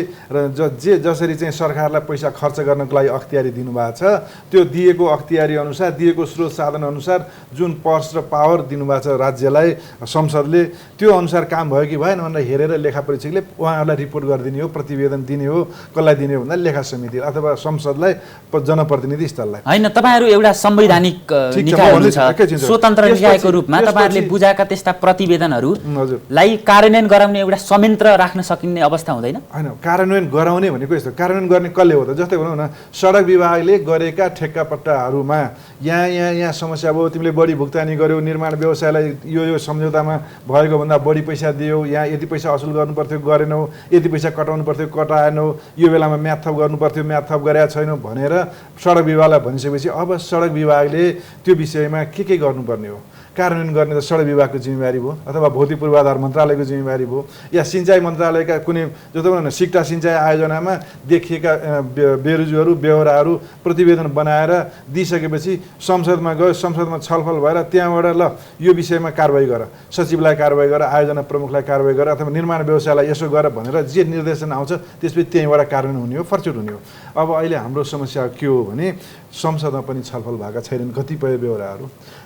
जसरी चाहिँ सरकारलाई पैसा खर्च गर्नको लागि अख्तियारी दिनुभएको छ, त्यो दिएको अख्तियारी अनुसार, दिएको स्रोत साधन अनुसार जुन पर्स र पावर दिनुभएको छ राज्यलाई, संसदले, त्यो अनुसार काम भयो कि भएन भनेर हेरेर लेखा परीक्षकले उहाँहरूलाई रिपोर्ट गरिदिने हो, प्रतिवेदन दिने हो। कसलाई दिने हो भन्दा लेखा समिति अथवा संसदलाई, जनप्रतिनिधि स्थललाई। होइन, तपाईँहरू एउटा संवैधानिक निकाय हुनुहुन्छ, स्वतन्त्र निकायको रूपमा तपाईँहरूले बुझाएका त्यस्ता प्रतिवेदनहरूलाई कार्यान्वयन गराउने एउटा संयन्त्र राख्न सकिने अवस्था हुँदैन? होइन, कार्यान्वयन गराउने भनेको यस्तो, कार्यान्वयन गर्ने कसले हो त? जस्तै भनौँ न, सडक विभागले गरेका ठेक्कापट्टाहरूमा यहाँ समस्या भयो, तिमीले बढी भुक्तानी गर्यौ, निर्माण व्यवसायलाई यो सम्झौतामा भएको भन्दा बढी पैसा दियौ, यहाँ यति पैसा असुल गर्नु पर्थ्यो गरेनौ, यति पैसा कटाउनु पर्थ्यो कटाएनौ, यो बेलामा म्याथ थप गर्नु पर्थ्यो म्याथ थप गरेका छैनौ भनेर सडक विभागलाई भनिसकेपछि अब सडक विभागले त्यो विषयमा के गर्नुपर्ने हो? कार्यान्वयन गर्ने त सडक विभागको जिम्मेवारी भयो अथवा भौतिक पूर्वाधार मन्त्रालयको जिम्मेवारी भयो, या सिँचाइ मन्त्रालयका कुनै जस्तो भनौँ न सिक्टा सिँचाइ आयोजनामा देखिएका बेरुजुहरू बेहोराहरू प्रतिवेदन बनाएर दिइसकेपछि संसदमा गयो, संसदमा छलफल भएर त्यहाँबाट ल यो विषयमा कारबाही गर, सचिवलाई कारबाही गर, आयोजना प्रमुखलाई कारबाही गर, अथवा निर्माण व्यवसायलाई यसो गर भनेर जे निर्देशन आउँछ त्यसपछि त्यहीँबाट कार्यान्वयन हुने हो, फर्चुट हुने हो। अब अहिले हाम्रो समस्या के हो भने संसदमा पनि छलफल भएका छैनन् कतिपय बेहोराहरू,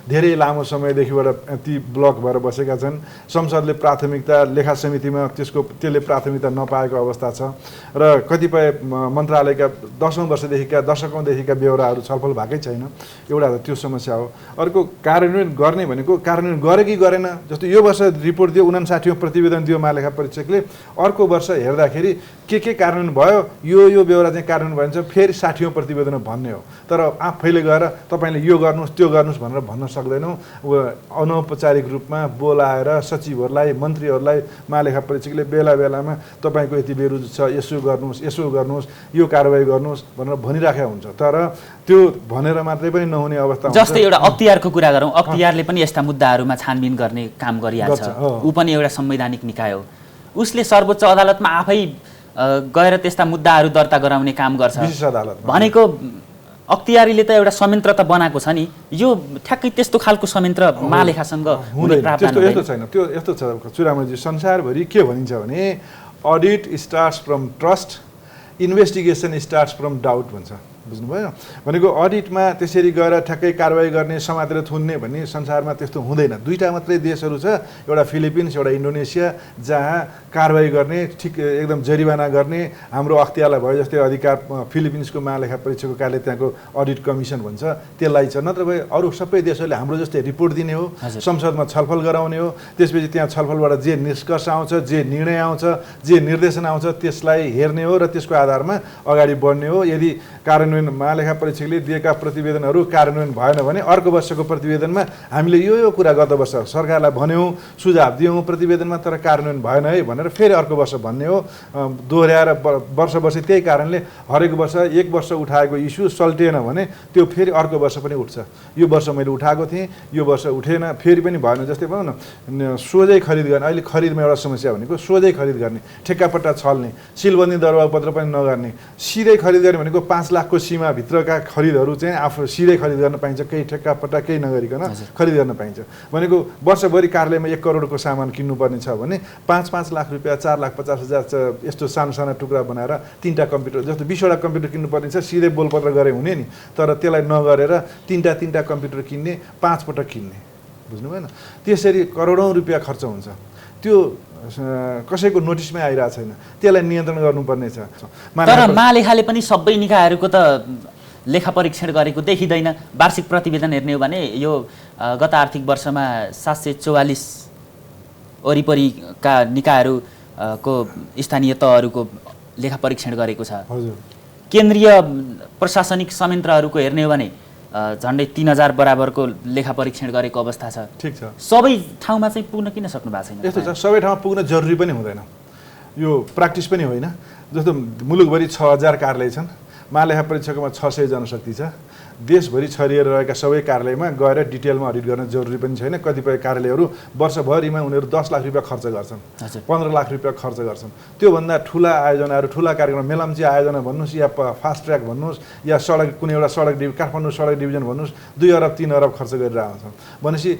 धेरै लामो समयदेखिबाट ती ब्लक भएर बसेका छन्। संसदले प्राथमिकता, लेखा समितिमा त्यसले प्राथमिकता नपाएको अवस्था छ र कतिपय मन्त्रालयका दशकौँदेखिका बेहोराहरू छलफल भएकै छैन। एउटा त त्यो समस्या हो। अर्को, कार्यान्वयन गर्ने भनेको कार्यान्वयन गरे कि गरेन, जस्तो यो वर्ष रिपोर्ट दियो, 59औँ प्रतिवेदन दियो महालेखा परीक्षकले, अर्को वर्ष हेर्दाखेरि के कार्यान्वयन भयो, यो बेहोरा चाहिँ कार्यान्वयन भइन्छ, फेरि 60औँ प्रतिवेदन भन्ने हो। तर आफैले गएर तपाईँले यो गर्नुहोस् त्यो गर्नुहोस् भनेर भन्न सक्दैनौँ। अनौपचारिक रूपमा बोलाएर सचिवहरूलाई, मन्त्रीहरूलाई महालेखा परीक्षकले बेला बेलामा तपाईँको यति बेरुजु छ, यसो गर्नुहोस्, यो कारबाही गर्नुहोस् भनेर भनिराखेका हुन्छ। तर त्यो भनेर मात्रै पनि नहुने अवस्था हुन्छ। जस्तै एउटा अख्तियारको कुरा गरौँ, अख्तियारले पनि यस्ता मुद्दाहरूमा छानबिन गर्ने काम गरिहाल्छ, ऊ पनि एउटा संवैधानिक निकाय हो। उसले सर्वोच्च अदालतमा आफै गएर त्यस्ता मुद्दाहरू दर्ता गराउने काम गर्छ भनेको अख्तियारीले त एउटा संयन्त्र त बनाएको छ नि, यो ठ्याक्कै त्यस्तो खालको संयन्त्र महालेखासँग हुने प्रावधान त्यस्तो यस्तो छैन। त्यो यस्तो छ चुडामणिजी, संसारभरि के भनिन्छ भने audit starts from trust, investigation starts from doubt भन्छ, बुझ्नुभयो? भनेको अडिटमा त्यसरी गएर ठ्याक्कै कारवाही गर्ने समातेर थुन्ने भन्ने संसारमा त्यस्तो हुँदैन। दुईवटा मात्रै देशहरू छ, एउटा फिलिपिन्स एउटा इन्डोनेसिया, जहाँ कारवाही गर्ने ठिक एकदम जरिवाना गर्ने हाम्रो अख्तियारलाई भयो जस्तै अधिकार फिलिपिन्सको महालेखा परीक्षकको कार्यालय त्यहाँको अडिट कमिसन भन्छ त्यसलाई छ। नत्र भए अरू सबै देशहरूले हाम्रो जस्तै रिपोर्ट दिने हो, संसदमा छलफल गराउने हो, त्यसपछि त्यहाँ छलफलबाट जे निष्कर्ष आउँछ, जे निर्णय आउँछ, जे निर्देशन आउँछ त्यसलाई हेर्ने हो र त्यसको आधारमा अगाडि बढ्ने हो। यदि कार्यान्वयन महालेखा परीक्षकले दिएका प्रतिवेदनहरू कार्यान्वयन भएन भने अर्को वर्षको प्रतिवेदनमा हामीले यो कुरा गत वर्ष सरकारलाई भन्यौँ, सुझाव दियौँ प्रतिवेदनमा, तर कार्यान्वयन भएन है भनेर फेरि अर्को वर्ष भन्ने हो। दोहोऱ्याएर वर्ष त्यही कारणले हरेक वर्ष एक वर्ष उठाएको इस्यु सल्टिएन भने त्यो फेरि अर्को वर्ष पनि उठ्छ। यो वर्ष मैले उठाएको थिएँ, यो वर्ष उठेन, फेरि पनि भएन। जस्तै भनौँ न, सोझै खरिद गर्ने, अहिले खरिदमा एउटा समस्या भनेको सोझै खरिद गर्ने, ठेक्कापट्टा छल्ने, सिलबन्दी दरबारपत्र पनि नगर्ने, सिधै खरिद गर्ने भनेको 5 लाखको सीमाभित्रका खरिदहरू चाहिँ आफू सिधै खरिद गर्न पाइन्छ, केही ठेक्कापट्टा केही नगरिकन खरिद गर्न पाइन्छ। भनेको वर्षभरि कार्यालयमा 1 करोडको सामान किन्नुपर्ने छ भने 5-5 लाख रुपियाँ, 4,50,000 यस्तो सानो सानो टुक्रा बनाएर 3टा कम्प्युटर, जस्तो 20वटा कम्प्युटर किन्नुपर्ने छ, सिधै बोलपत्र गरे हुने नि, तर त्यसलाई नगरेर 3टा कम्प्युटर किन्ने, 5 पटक किन्ने, बुझ्नु भएन? त्यसरी करोडौँ रुपियाँ खर्च हुन्छ। त्यो कसैको नोटिसमै आइरहेको छैन, त्यसलाई नियन्त्रण गर्नुपर्ने छ। तर महालेखाले पनि सबै निकायहरूको त लेखा परीक्षण गरेको देखिँदैन। वार्षिक प्रतिवेदन हेर्ने हो भने यो गत आर्थिक वर्षमा 744 वरिपरिका निकायहरूको स्थानीय तहहरूको लेखा परीक्षण गरेको छ। केन्द्रीय प्रशासनिक संयन्त्रहरूको हेर्ने हो भने झन्डै 3000 बराबरको लेखा परीक्षण गरेको अवस्था छ। ठिक छ, सबै ठाउँमा चाहिँ पुग्न किन सक्नु भएको छैन? यस्तो छ, सबै ठाउँमा पुग्न जरुरी पनि हुँदैन, यो प्र्याक्टिस पनि होइन। जस्तो मुलुकभरि 6000 कार्यालय छन्, महालेखा परीक्षकमा 600 जनशक्ति छ। देशभरि छरिएर रहेका सबै कार्यालयमा गएर डिटेलमा अडिट गर्न जरुरी पनि छैन। कतिपय कार्यालयहरू वर्षभरिमा उनीहरू 10 लाख रुपियाँ खर्च गर्छन्, 15 लाख रुपियाँ खर्च गर्छन्। त्योभन्दा ठुला आयोजनाहरू, ठुला कार्यक्रम, मेलम्ची आयोजना भन्नुहोस् या फास्ट ट्र्याक भन्नुहोस् या सडक, कुनै एउटा सडक काठमाडौँ सडक डिभिजन भन्नुहोस्, 2 अरब 3 अरब खर्च गरेर आउँछन्। भनेपछि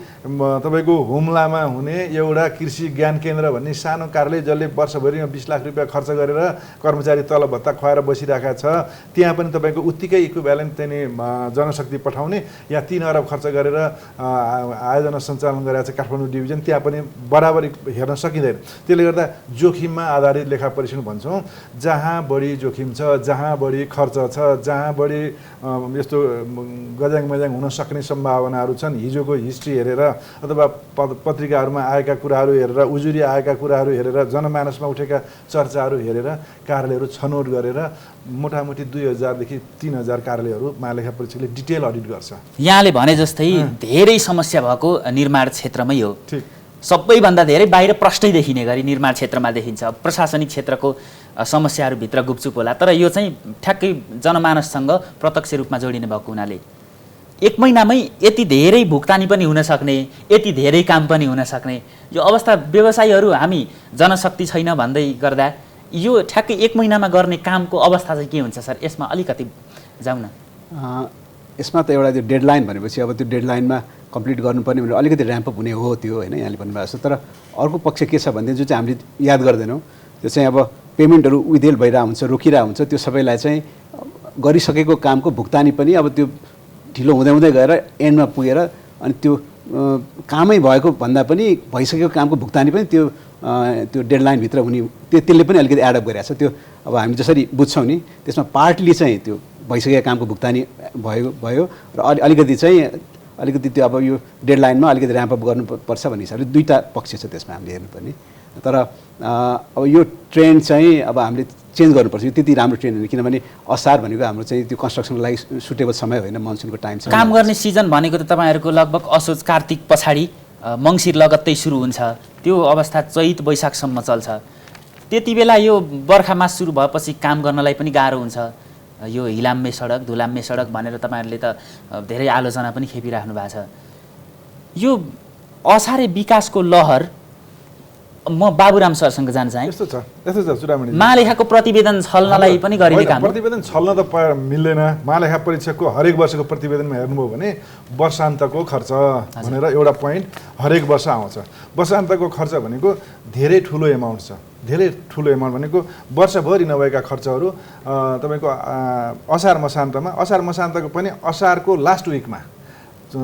तपाईँको हुम्लामा हुने एउटा कृषि ज्ञान केन्द्र भन्ने सानो कार्यालय जसले वर्षभरिमा 20 लाख रुपियाँ खर्च गरेर कर्मचारी तलब भत्ता खुवाएर बसिरहेका छ, त्यहाँ पनि तपाईँको उत्तिकै इक्विभ्यालेन्ट चाहिँ जनशक्ति पठाउने या 3 अरब खर्च गरेर आयोजना सञ्चालन गरेर चाहिँ काठमाडौँ डिभिजन, त्यहाँ पनि बराबर हेर्न सकिँदैन। त्यसले गर्दा जोखिममा आधारित लेखा परीक्षण भन्छौँ। जहाँ बढी जोखिम छ, जहाँ बढी खर्च छ, जहाँ बढी यस्तो गज्याङ मज्याङ हुन सक्ने सम्भावनाहरू छन्, हिजोको हिस्ट्री हेरेर अथवा पत्रिकाहरूमा आएका कुराहरू हेरेर, उजुरी आएका कुराहरू हेरेर, जनमानसमा उठेका चर्चाहरू हेरेर कार्यालयहरू छनौट गरेर मोटामोटी 2000 देखि 3000 कार्यालयहरू महालेखा परीक्षकले डिटेल अडिट गर्छ। यहाँले भने जस्तै धेरै समस्या भएको निर्माण क्षेत्रमै हो। ठिक, सबैभन्दा धेरै बाहिर प्रष्टै देखिने गरी निर्माण क्षेत्रमा देखिन्छ। प्रशासनिक क्षेत्रको समस्याहरूभित्र गुपचुप होला, तर यो चाहिँ ठ्याक्कै जनमानससँग प्रत्यक्ष रूपमा जोडिने भएको हुनाले 1 महिनामै यति धेरै भुक्तानी पनि हुन सक्ने, यति धेरै काम पनि हुन सक्ने यो अवस्था, व्यवसायीहरू हामी जनशक्ति छैन भन्दै गर्दा यो ठ्याक्कै 1 महिनामा गर्ने कामको अवस्था चाहिँ के हुन्छ सर? यसमा अलिकति जाउँ न। यसमा त एउटा त्यो डेडलाइन भनेपछि अब त्यो डेडलाइनमा कम्प्लिट गर्नुपर्ने भनेर अलिकति ऱ्याम्पअप हुने हो त्यो होइन, यहाँले भन्नुभएको छ। तर अर्को पक्ष के छ भने जो चाहिँ हामीले याद गर्दैनौँ, त्यो चाहिँ अब पेमेन्टहरू विदेल भइरहेको हुन्छ, रोकिरहेको हुन्छ, त्यो सबैलाई चाहिँ गरिसकेको कामको भुक्तानी पनि अब त्यो ढिलो हुँदै हुँदै गएर एन्डमा पुगेर अनि त्यो कामै भएको भन्दा पनि भइसकेको कामको भुक्तानी पनि त्यो डेडलाइनभित्र हुने, त्यसले पनि अलिकति एडअप गरिरहेको छ। त्यो अब हामी जसरी बुझ्छौँ नि, त्यसमा पार्टली चाहिँ त्यो भइसकेको कामको भुक्तानी भयो र अलिकति त्यो अब यो डेडलाइनमा अलिकति ऱ्याम्पअप गर्नुपर्छ भन्ने हिसाबले 2टा पक्ष छ त्यसमा हामीले हेर्नुपर्ने। तर अब यो ट्रेन्ड चाहिँ अब हामीले चेन्ज गर्नुपर्छ। यो त्यति राम्रो ट्रेन्ड होइन, किनभने असार भनेको हाम्रो चाहिँ त्यो कन्स्ट्रक्सनको लागि सुटेबल समय होइन, मनसुनको टाइम छ। काम गर्ने सिजन भनेको त तपाईँहरूको लगभग असोज कार्तिक पछाडि मङ्सिर लगत्तै सुरु हुन्छ, त्यो अवस्था चैत वैशाखसम्म चल्छ। त्यति बेला यो बर्खा मास सुरु भएपछि काम गर्नलाई पनि गाह्रो हुन्छ। यो हिलाम्मे सडक, धुलाम्मे सडक भनेर तपाईँहरूले त धेरै आलोचना पनि खेपिराख्नु भएको छ। यो असारे विकासको लहर म बाबुराम सरसँग जान चाहे। यस्तो छ चुडामणि, महालेखाको प्रतिवेदन छल्नलाई पनि गरिने काम हो। प्रतिवेदन छल्न त मिल्दैन। महालेखा परीक्षकको हरेक वर्षको प्रतिवेदनमा हेर्नुभयो भने वर्षान्तको खर्च भनेर एउटा पोइन्ट हरेक वर्ष आउँछ। वर्षान्तको खर्च भनेको धेरै ठुलो एमाउन्ट छ। धेरै ठुलो एमाउन्ट भनेको वर्षभरि नभएका खर्चहरू तपाईँको असार मसान्तको पनि असारको लास्ट विकमा,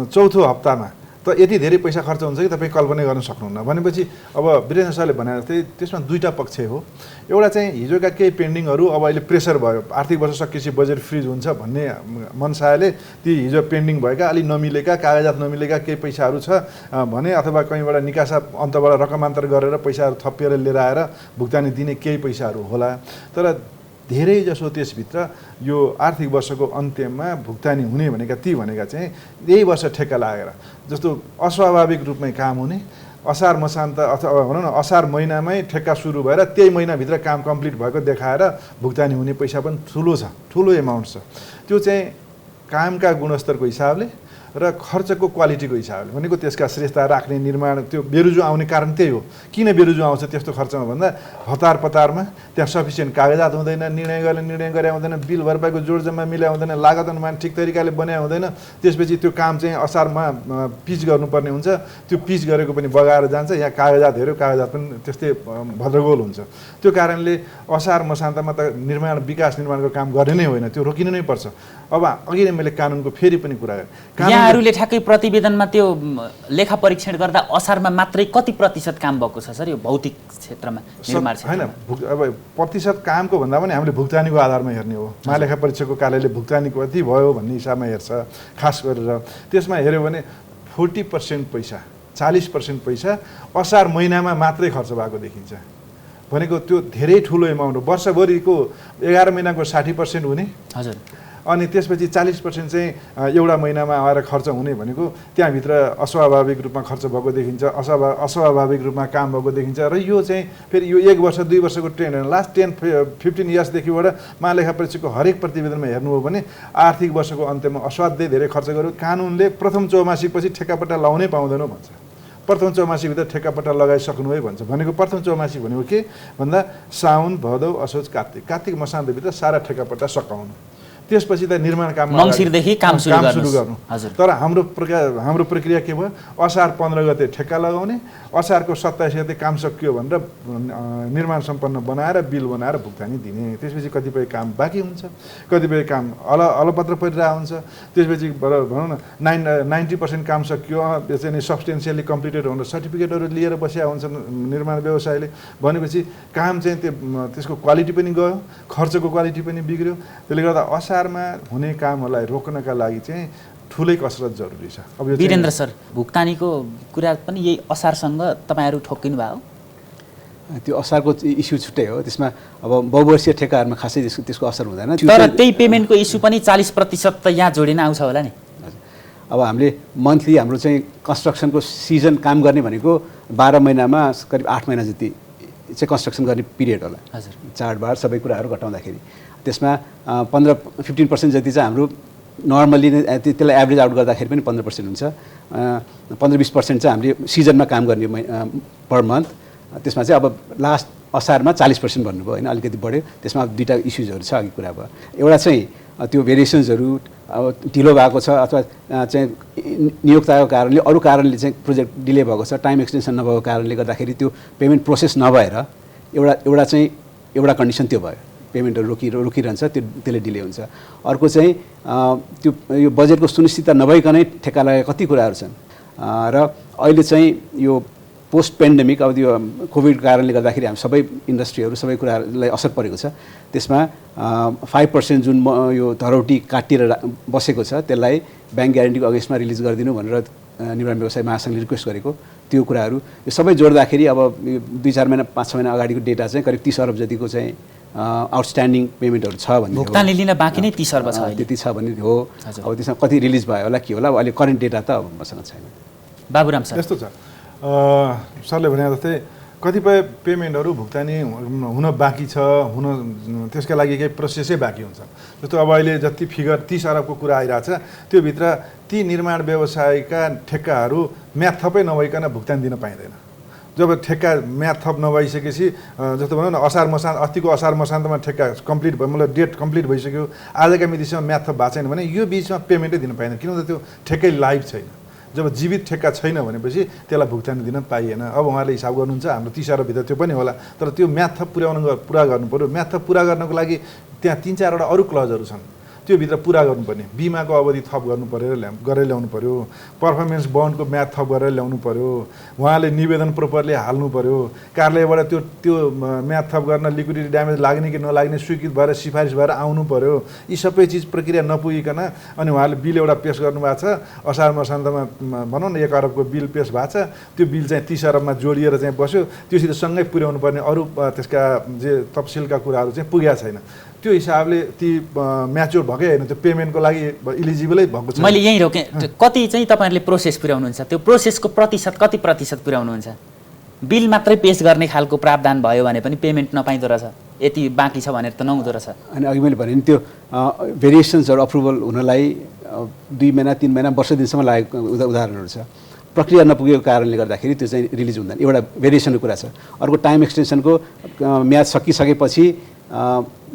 चौथो हप्तामा त यति धेरै पैसा खर्च हुन्छ कि तपाईँ कल्पना गर्न सक्नुहुन्न। भनेपछि अब वीरेन्द्र सरले भने जस्तै त्यसमा दुईवटा पक्ष हो। एउटा चाहिँ हिजोका केही पेन्डिङहरू अब अहिले प्रेसर भयो, आर्थिक वर्ष सकिएपछि बजेट फ्रिज हुन्छ भन्ने मनसायले ती हिजो पेन्डिङ भएका अलि नमिलेका कागजात नमिलेका केही पैसाहरू छ भने अथवा कहीँबाट निकासा अन्तबाट रकमान्तर गरेर पैसाहरू थपिएर लिएर आएर भुक्तानी दिने केही पैसाहरू होला। तर धेरै जसो त्यसभित्र यो आर्थिक वर्षको अन्त्यमा भुक्तानी हुने भनेका चाहिँ यही वर्ष ठेक्का लागेर जस्तो अस्वाभाविक रूपमै काम हुने, असार मसान्त अथवा भनौँ न असार महिनामै ठेक्का सुरु भएर त्यही महिनाभित्र काम कम्प्लिट भएको देखाएर भुक्तानी हुने पैसा पनि ठुलो एमाउन्ट छ। त्यो चाहिँ कामका गुणस्तरको हिसाबले र खर्चको क्वालिटीको हिसाबले भनेको त्यसका श्रेष्ठता राख्ने निर्माण त्यो बेरुजु आउने कारण त्यही हो। किन बेरुजु आउँछ त्यस्तो खर्चमा भन्दा हतार पतारमा त्यहाँ सफिसियन्ट कागजात हुँदैन, निर्णय गरे हुँदैन, बिल भरपाईको जोडजम्मा मिलाइ हुँदैन, लागत अनुमान ठिक तरिकाले बनाए हुँदैन। त्यसपछि त्यो काम चाहिँ असारमा पिच गर्नुपर्ने हुन्छ, त्यो पिच गरेको पनि बगाएर जान्छ। यहाँ कागजात हेऱ्यो, कागजात पनि त्यस्तै भद्रगोल हुन्छ। त्यो कारणले असार मसान्तमा त विकास निर्माणको काम गर्ने नै होइन, त्यो रोकिनु नै पर्छ। अब अघि नै मैले कानुनको फेरि पनि कुरा गरेँ, यहाँहरूले ठ्याक्कै प्रतिवेदनमा त्यो लेखा परीक्षण गर्दा असारमा मात्रै कति प्रतिशत काम भएको छ सर यो भौतिक क्षेत्रमा निर्माण क्षेत्रमा? होइन, अब प्रतिशत कामको भन्दा पनि हामीले भुक्तानीको आधारमा हेर्ने हो। महालेखा परीक्षकको कार्यालयले भुक्तानी कति भयो भन्ने हिसाबमा हेर्छ खास गरेर। त्यसमा हेऱ्यो भने 40% पैसा 40% पैसा असार महिनामा मात्रै खर्च भएको देखिन्छ। भनेको त्यो धेरै ठुलो एमाउन्ट हो। वर्षभरिको 11 महिनाको 60% हुने, हजुर, अनि त्यसपछि 40% चाहिँ एउटा महिनामा आएर खर्च हुने भनेको त्यहाँभित्र अस्वाभाविक रूपमा खर्च भएको देखिन्छ, अस्वाभाविक रूपमा काम भएको देखिन्छ। र यो चाहिँ फेरि यो 1 वर्ष 2 वर्षको ट्रेन्ड होइन, लास्ट 10-15 इयर्सदेखिबाट महालेखा परीक्षकको हरेक प्रतिवेदनमा हेर्नुभयो भने आर्थिक वर्षको अन्त्यमा असाध्यै धेरै खर्च गर्यो। कानुनले प्रथम चौमासीपछि ठेक्कापट्टा लाउनै पाउँदैनौ भन्छ। प्रथम चौमासीभित्र ठेक्कापट्टा लगाइसक्नु है भन्छ। भनेको प्रथम चौमासी भनेको के भन्दा साउन, भदौ, असोज, कार्तिक मसान्तभित्र सारा ठेक्कापट्टा सकाउनु। त्यसपछि त निर्माण काम मङ्सिरदेखि काम सुरु गर्नु। तर हाम्रो प्रक्रिया के भयो, असार 15 गते ठेक्का लगाउने, असारको 27 गते काम सकियो भनेर निर्माण सम्पन्न बनाएर बिल बनाएर भुक्तानी दिने। त्यसपछि कतिपय काम बाँकी हुन्छ, कतिपय काम अलपत्र परिरहेको हुन्छ। त्यसपछि भनौँ न 90% काम सकियो, त्यो चाहिँ सब्सटेन्सियली कम्प्लिटेड भनेर सर्टिफिकेटहरू लिएर बसेका हुन्छ निर्माण व्यवसायले। भनेपछि काम चाहिँ त्यसको क्वालिटी पनि गयो, खर्चको क्वालिटी पनि बिग्रियो। त्यसले गर्दा असारमा हुने कामहरूलाई रोक्नका लागि चाहिँ ठुलै कसरत जरुरी छ। अब यो वीरेन्द्र सर, भुक्तानीको कुरा पनि यही असारसँग तपाईँहरू ठोक्किनु भयो? त्यो असारको इस्यु छुट्टै हो। त्यसमा अब बहुवर्षीय ठेक्काहरूमा खासै त्यसको असर हुँदैन। तर त्यही पेमेन्टको इस्यु पनि 40% त यहाँ जोडिन आउँछ होला नि। अब हामीले मन्थली हाम्रो चाहिँ कन्स्ट्रक्सनको सिजन काम गर्ने भनेको 12 महिनामा करिब 8 महिना जति चाहिँ कन्स्ट्रक्सन गर्ने पिरियड होला। हजुर, चाडबाड सबै कुराहरू घटाउँदाखेरि त्यसमा 15-15% जति चाहिँ हाम्रो नर्मली नै त्यसलाई एभरेज आउट गर्दाखेरि पनि 15% हुन्छ। 15-20% चाहिँ हामीले सिजनमा काम गर्ने पर मन्थ। त्यसमा चाहिँ अब लास्ट असारमा 40% भन्नुभयो होइन, अलिकति बढ्यो। त्यसमा दुईवटा इस्युजहरू छ, अघि कुरा भयो। एउटा चाहिँ त्यो भेरिएसन्सहरू अब ढिलो भएको छ अथवा चाहिँ नियोक्ताको कारणले अरू कारणले चाहिँ प्रोजेक्ट डिले भएको छ, टाइम एक्सटेन्सन नभएको कारणले गर्दाखेरि त्यो पेमेन्ट प्रोसेस नभएर एउटा कन्डिसन त्यो भयो, पेमेन्टहरू रोकिरहन्छ, त्यसले डिले हुन्छ। अर्को चाहिँ त्यो यो बजेटको सुनिश्चितता नभइकनै ठेक्का लागेका कति कुराहरू छन्। र अहिले चाहिँ यो पोस्ट पेन्डेमिक अब यो कोभिडको कारणले गर्दाखेरि हामी सबै इन्डस्ट्रीहरू सबै कुराहरूलाई असर परेको छ। त्यसमा 5% जुन यो धरौटी काटिएर बसेको छ त्यसलाई ब्याङ्क ग्यारेन्टीको अगेन्स्टमा रिलिज गरिदिनु भनेर निर्माण व्यवसाय महासङ्घले रिक्वेस्ट गरेको त्यो कुराहरू यो सबै जोड्दाखेरि अब 2-4 महिना 5-6 महिना अगाडिको डेटा चाहिँ करिब 30 अरब जतिको चाहिँ आउटस्ट्यान्डिङ पेमेन्टहरू छ भन्ने भुक्तानी लिन बाँकी नै 30 अर्ब छ, त्यति छ भन्ने हो। अब त्यसमा कति रिलिज भयो होला के होला, अहिले करेन्ट डेटा त अब मसँग छैन। बाबुराम सर, यस्तो छ सरले भने जस्तै कतिपय पेमेन्टहरू भुक्तानी हुन बाँकी छ, त्यसका लागि केही प्रोसेसै बाँकी हुन्छ। जस्तो अब अहिले जति फिगर 30 अरबको कुरा आइरहेछ त्योभित्र ती निर्माण व्यवसायका ठेक्काहरू म्याथ थपै नभइकन भुक्तानी दिन पाइँदैन। जब ठेक्का म्याद थप नभइसकेपछि जस्तो भनौँ न असार मसान्त अस्तिको असार मसान्तमा ठेक्का कम्प्लिट भयो मतलब डेट कम्प्लिट भइसक्यो आजका मितिसम्म म्याद थप भएको छैन भने यो बिचमा पेमेन्टै दिन पाइँदैन किन भन्दा त्यो ठेक्कै लाइभ छैन जब जीवित ठेक्का छैन भनेपछि त्यसलाई भुक्तानी दिन पाइएन अब उहाँहरूले हिसाब गर्नुहुन्छ हाम्रो 30 अर्बभित्र त्यो पनि होला तर त्यो म्याद थप पुरा गर्नु पऱ्यो म्याद थप पुरा गर्नको लागि त्यहाँ 3-4वटा अरू क्लजहरू छन् त्यो भित्र पुरा गर्नुपर्ने बिमाको अवधि थप गर्नु गरेर ल्याउनु पर्यो पर्फर्मेन्स बन्डको म्याद थप गरेर ल्याउनु पर्यो उहाँले निवेदन प्रोपरली हाल्नु पर्यो कार्यालयबाट त्यो म्याद थप गर्न लिक्विडिटी ड्यामेज लाग्ने कि नलाग्ने स्वीकृत भएर सिफारिस भएर आउनु पर्यो यी सबै चिज प्रक्रिया नपुगिकन अनि उहाँले बिल एउटा पेश गर्नुभएको छ असार मसान्तमा भनौँ न 1 अरबको बिल पेश भएको छ त्यो बिल चाहिँ 30 अरबमा जोडिएर चाहिँ बस्यो त्योसित सँगै पुर्याउनु पर्ने अरू त्यसका जे तफसिलका कुराहरू चाहिँ पुगेको छैन त्यो हिसाबले ती म्याच्योर भएकै होइन त्यो पेमेन्टको लागि इलिजिबलै भएको छ मैले यहीँ रोकेँ कति चाहिँ तपाईँहरूले प्रोसेस पुर्याउनुहुन्छ त्यो प्रोसेसको कति प्रतिशत पुर्याउनुहुन्छ बिल मात्रै पेश गर्ने खालको प्रावधान भयो भने पनि पेमेन्ट नपाइँदो रहेछ यति बाँकी छ भनेर त नहुँदो रहेछ अनि अघि मैले भने नि त्यो भेरिएसन्सहरू अप्रुभल हुनलाई 2 महिना 3 महिना वर्ष दिनसम्म लागेको उदाहरणहरू छ प्रक्रिया नपुगेको कारणले गर्दाखेरि त्यो चाहिँ रिलिज हुँदैन एउटा भेरिएसनको कुरा छ अर्को टाइम एक्सटेन्सनको म्याद सकिसकेपछि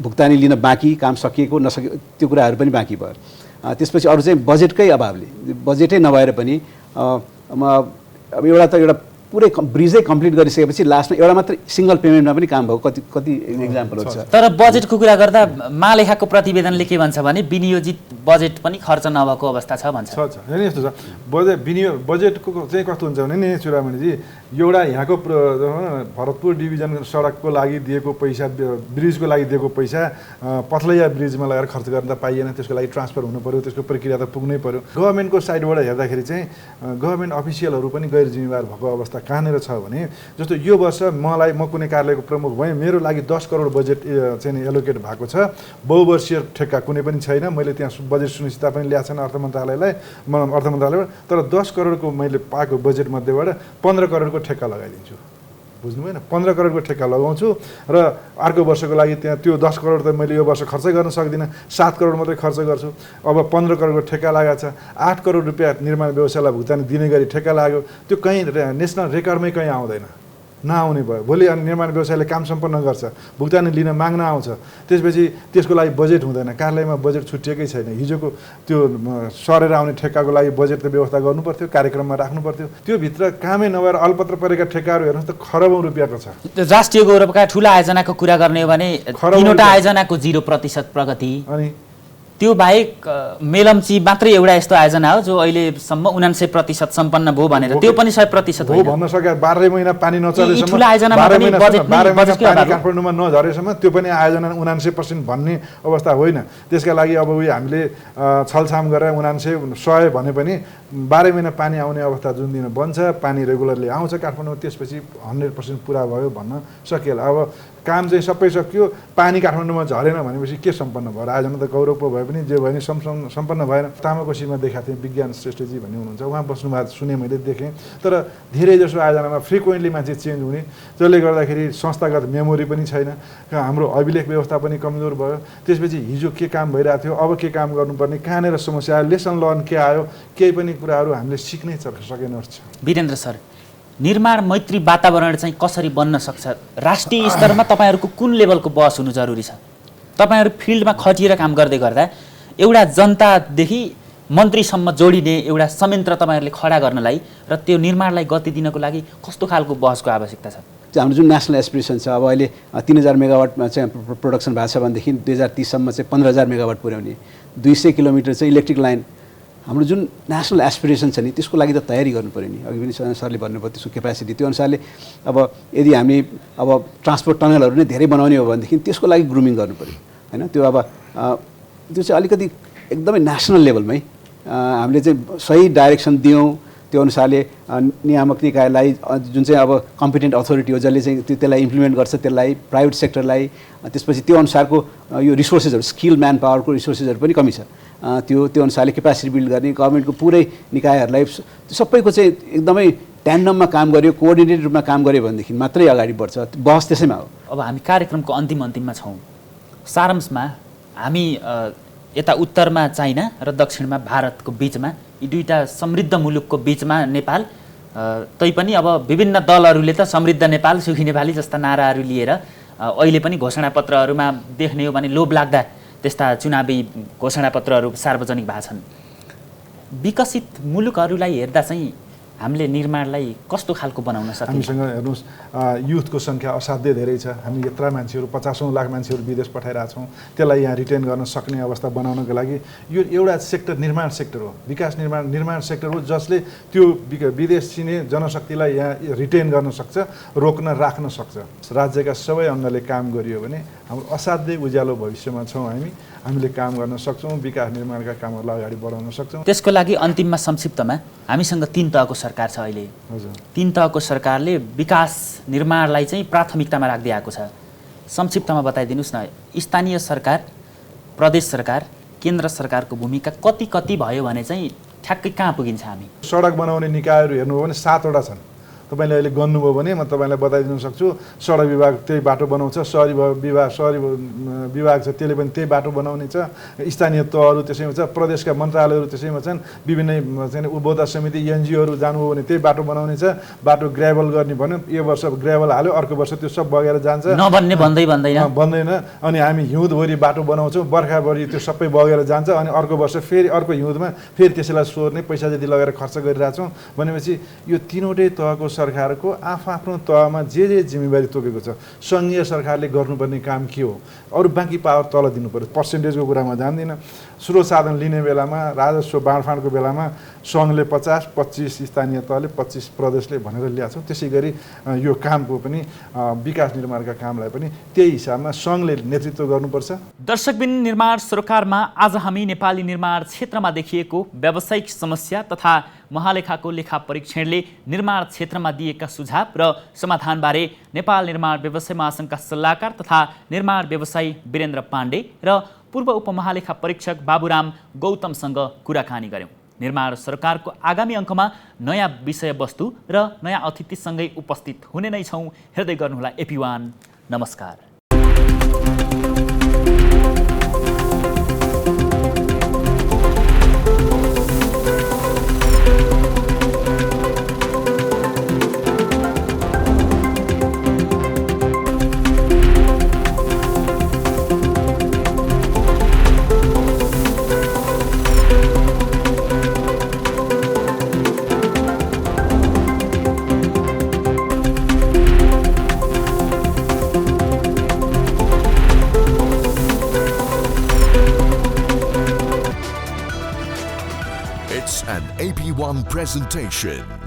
भुक्तानी लिन बाँकी काम सकिएको नसकेको त्यो कुराहरू पनि बाँकी भयो त्यसपछि अरू चाहिँ बजेटकै अभावले बजेटै नभएर पनि अब एउटा त एउटा पुरै ब्रिजै कम्प्लिट गरिसकेपछि लास्टमा एउटा मात्र सिङ्गल पेमेन्टमा पनि काम भएको कति इक्जाम्पलहरू छ तर बजेटको कुरा गर्दा महालेखाको प्रतिवेदनले के भन्छ भने विनियोजित बजेट पनि खर्च नभएको अवस्था छ भन्छ छ होइन यस्तो छ बजेटको चाहिँ कस्तो हुन्छ भने नि चुडामणिजी एउटा यहाँको भरतपुर डिभिजन सडकको लागि दिएको पैसा ब्रिजको लागि दिएको पैसा पथलैया ब्रिजमा लगाएर खर्च गर्न त पाइएन त्यसको लागि ट्रान्सफर हुनु पर्यो त्यसको प्रक्रिया त पुग्नै पर्यो गभर्मेन्टको साइडबाट हेर्दाखेरि चाहिँ गभर्मेन्ट अफिसियलहरू पनि गैर जिम्मेवार भएको अवस्था कहाँनिर छ भने जस्तो यो वर्ष म कुनै कार्यालयको प्रमुख भएँ मेरो लागि 10 करोड बजेट चाहिँ एलोकेट भएको छ बहुवर्षीय ठेक्का कुनै पनि छैन मैले त्यहाँ बजेट सुनिश्चितता पनि ल्याएको छैन अर्थ मन्त्रालयबाट तर 10 करोडको मैले पाएको बजेट मध्येबाट 15 करोडको ठेक्का लगाइदिन्छु बुझ्नु भएन 15 करोडको ठेक्का लगाउँछु र अर्को वर्षको लागि त्यहाँ त्यो 10 करोड त मैले यो वर्ष खर्च गर्न सक्दिनँ 7 करोड मात्रै खर्च गर्छु अब 15 करोडको ठेक्का लागेको छ 8 करोड रुपियाँ निर्माण व्यवसायलाई भुक्तानी दिने गरी ठेक्का लाग्यो त्यो कहीँ नेसनल रेकर्डमै कहीँ आउँदैन नआउने भयो भोलि अनि निर्माण व्यवसायले काम सम्पन्न गर्छ भुक्तानी लिन माग्न आउँछ त्यसपछि त्यसको लागि बजेट हुँदैन कार्यालयमा बजेट छुट्टिएकै छैन हिजोको त्यो सरेर आउने ठेक्काको लागि बजेटको व्यवस्था गर्नु पर्थ्यो कार्यक्रममा राख्नु पर्थ्यो त्यो भित्र कामै नभएर अलपत्र परेका ठेक्काहरू हेर्नुहोस् त खरबौँ रुपियाँको छ राष्ट्रिय गौरवका ठुला आयोजनाको कुरा गर्ने हो भने 3वटा आयोजनाको 0% प्रगति अनि त्यो बाहेक मेलम्ची मात्रै एउटा यस्तो आयोजना हो जो अहिलेसम्म 99% सम्पन्न भयो भनेर त्यो पनि 100% हो भन्न सके 12 महिना पानी नचलेसम्म 12 महिना पानी काठमाडौँमा नझरेसम्म त्यो पनि आयोजना 99% भन्ने अवस्था होइन त्यसका लागि अब हामीले छलछाम गरेर 99 100 भने पनि 12 महिना पानी आउने अवस्था जुन दिन बन्छ पानी रेगुलरली आउँछ काठमाडौँमा त्यसपछि 100% पुरा भयो भन्न सकिएला अब काम चाहिँ सबै सकियो पानी काठमाडौँमा झरेन भनेपछि के सम्पन्न भयो आयोजना त गौरव पो भए पनि जे भयो नि सम्पन्न भएन तामाकोसीमा देखाएको थिएँ विज्ञान श्रेष्ठजी भन्ने हुनुहुन्छ उहाँ बस्नुभएको सुने मैले देखेँ तर धेरै जसो आयोजनामा फ्रिक्वेन्टली मान्छे चेन्ज हुने जसले गर्दाखेरि संस्थागत मेमोरी पनि छैन हाम्रो अभिलेख व्यवस्था पनि कमजोर भयो त्यसपछि हिजो के काम भइरहेको थियो अब के काम गर्नुपर्ने कहाँनिर समस्या आयो लेसन लर्न के आयो केही पनि कुराहरू हामीले सिक्नै सकेनौँ। वीरेन्द्र सर निर्माण मैत्री वातावरण चाहिँ कसरी बन्न सक्छ राष्ट्रिय स्तरमा तपाईँहरूको कुन लेभलको बहस हुनु जरुरी छ तपाईँहरू फिल्डमा खटिएर काम गर्दै गर्दा एउटा जनतादेखि मन्त्रीसम्म जोडिने एउटा संयन्त्र तपाईँहरूले खडा गर्नलाई र त्यो निर्माणलाई गति दिनको लागि कस्तो खालको बहसको आवश्यकता छ हाम्रो जुन नेसनल एस्पिरेसन छ अब अहिले 3000 मेगावाटमा चाहिँ प्रोडक्सन भएको छ भनेदेखि 2030 सम्म चाहिँ 15000 मेगावाट पुर्याउने 200 किलोमिटर चाहिँ इलेक्ट्रिक लाइन हाम्रो जुन नेसनल एस्पिरेसन छ नि त्यसको लागि त तयारी गर्नु पऱ्यो नि अघि पनि सरले भन्नुभयो त्यसको क्यापेसिटी त्यो अनुसारले अब यदि हामी अब ट्रान्सपोर्ट टनलहरू नै धेरै बनाउने हो भनेदेखि त्यसको लागि ग्रुमिङ गर्नु पऱ्यो हैन त्यो अब त्यो चाहिँ अलिकति एकदमै नेसनल लेभलमै हामीले चाहिँ सही डाइरेक्सन दियौँ त्यो अनुसारले नियामक निकायलाई जुन चाहिँ अब कम्पिटेन्ट अथोरिटी हो जसले चाहिँ त्यसलाई इम्प्लिमेन्ट गर्छ त्यसलाई प्राइभेट सेक्टरलाई त्यसपछि त्यो अनुसारको यो रिसोर्सेसहरू स्किल म्यान पावरको रिसोर्सेसहरू पनि कमी छ त्यो अनुसारले क्यापेसिटी बिल्ड गर्ने गभर्मेन्टको पुरै निकायहरूलाई सबैको चाहिँ एकदमै ट्यान्डममा काम गर्यो कोअर्डिनेटेड रूपमा काम गर्यो भनेदेखि मात्रै अगाडि बढ्छ बहस त्यसैमा हो। अब हामी कार्यक्रमको अन्तिममा छौँ सारांशमा हामी यता उत्तरमा चाइना र दक्षिणमा भारतको बीचमा यी दुईटा समृद्ध मुलुकको बीचमा नेपाल तैपनि अब विभिन्न दलहरूले त समृद्ध नेपाल सुखी नेपाली जस्ता नाराहरू लिएर अहिले पनि घोषणापत्रहरूमा देख्ने हो भने लोभलाग्दा त्यस्ता चुनावी घोषणापत्रहरू सार्वजनिक भएको छन्। विकसित मुलुकहरूलाई हेर्दा चाहिँ हामीले निर्माणलाई कस्तो खालको बनाउन सकिन्छ? हामीसँग हेर्नुहोस् युथको सङ्ख्या असाध्यै धेरै छ। हामी यत्रा मान्छेहरू 50औं लाख मान्छेहरू विदेश पठाइरहेछौँ। त्यसलाई यहाँ रिटेन गर्न सक्ने अवस्था बनाउनको लागि यो एउटा सेक्टर निर्माण सेक्टर हो, विकास निर्माण सेक्टर हो, जसले त्यो विदेशी जनशक्तिलाई यहाँ रिटेन गर्न सक्छ, रोक्न राख्न सक्छ। राज्यका सबै अङ्गले काम गरियो भने हाम्रो असाध्यै उज्यालो भविष्यमा छौँ। हामीले काम गर्न सक्छौँ, विकास निर्माणका कामहरूलाई अगाडि बढाउन सक्छौँ। त्यसको लागि अन्तिममा संक्षिप्तमा हामीसँग 3 तहको सरकार छ अहिले। हजुर, 3 तहको सरकारले विकास निर्माणलाई चाहिँ प्राथमिकतामा राख्दै आएको छ। संक्षिप्तमा बताइदिनुहोस् न, स्थानीय सरकार, प्रदेश सरकार, केन्द्र सरकारको भूमिका कति भयो भने चाहिँ ठ्याक्कै कहाँ पुगिन्छ हामी? सडक बनाउने निकायहरू हेर्नुभयो भने 7 वटा छन्। तपाईँले अहिले गन्नुभयो भने म तपाईँलाई बताइदिन सक्छु। सडक विभाग त्यही बाटो बनाउँछ, शहरी विभाग छ त्यसले पनि त्यही बाटो बनाउने छ, स्थानीय तहहरू त्यसैमा छ, प्रदेशका मन्त्रालयहरू त्यसैमा छन्, विभिन्न चाहिँ उपभोक्ता समिति एनजिओहरू जानुभयो भने त्यही बाटो बनाउने छ। बाटो ग्रेभल गर्ने भन्यो, यो वर्ष ग्रेभल हाल्यो, अर्को वर्ष त्यो सब बगेर जान्छ, नबन्ने भन्दैन। अनि हामी हिउँदभरि बाटो बनाउँछौँ, बर्खाभरि त्यो सबै बगेर जान्छ, अनि अर्को वर्ष फेरि अर्को हिउँदमा फेरि त्यसैलाई सोर्ने पैसा जति लगेर खर्च गरिरहेछौँ। भनेपछि यो तीनवटै तहको सरकारको आफ्नो तहमा जे जिम्मेवारी तोकेको छ। सङ्घीय सरकारले गर्नुपर्ने काम के हो? अरू बाँकी पावर तल दिनु पर्यो। पर्सेन्टेजको कुरामा जान्दिनँ। स्रोत साधन लिने बेलामा, राजस्व बाँडफाँडको बेलामा सङ्घले 50-25 स्थानीय तहले 25 प्रदेशले भनेर ल्याएको छौँ। त्यसै गरी यो कामको पनि विकास निर्माणका कामलाई पनि त्यही हिसाबमा सङ्घले नेतृत्व गर्नुपर्छ। दर्शकबिन, निर्माण सरोकारमा आज हामी नेपाली निर्माण क्षेत्रमा देखिएको व्यावसायिक समस्या तथा महालेखाको लेखा परीक्षणले निर्माण क्षेत्रमा दिएका सुझाव र समाधानबारे नेपाल निर्माण व्यवसाय महासङ्घका सल्लाहकार तथा निर्माण व्यवसायी वीरेन्द्र पाण्डे र पूर्व उपमहालेखा परीक्षक बाबुराम गौतमसँग कुराकानी गऱ्यौँ। निर्माण सरकारको आगामी अङ्कमा नयाँ विषयवस्तु र नयाँ अतिथिसँगै उपस्थित हुने नै छौँ। हेर्दै गर्नुहोला AP1। नमस्कार। It's an AP1 presentation.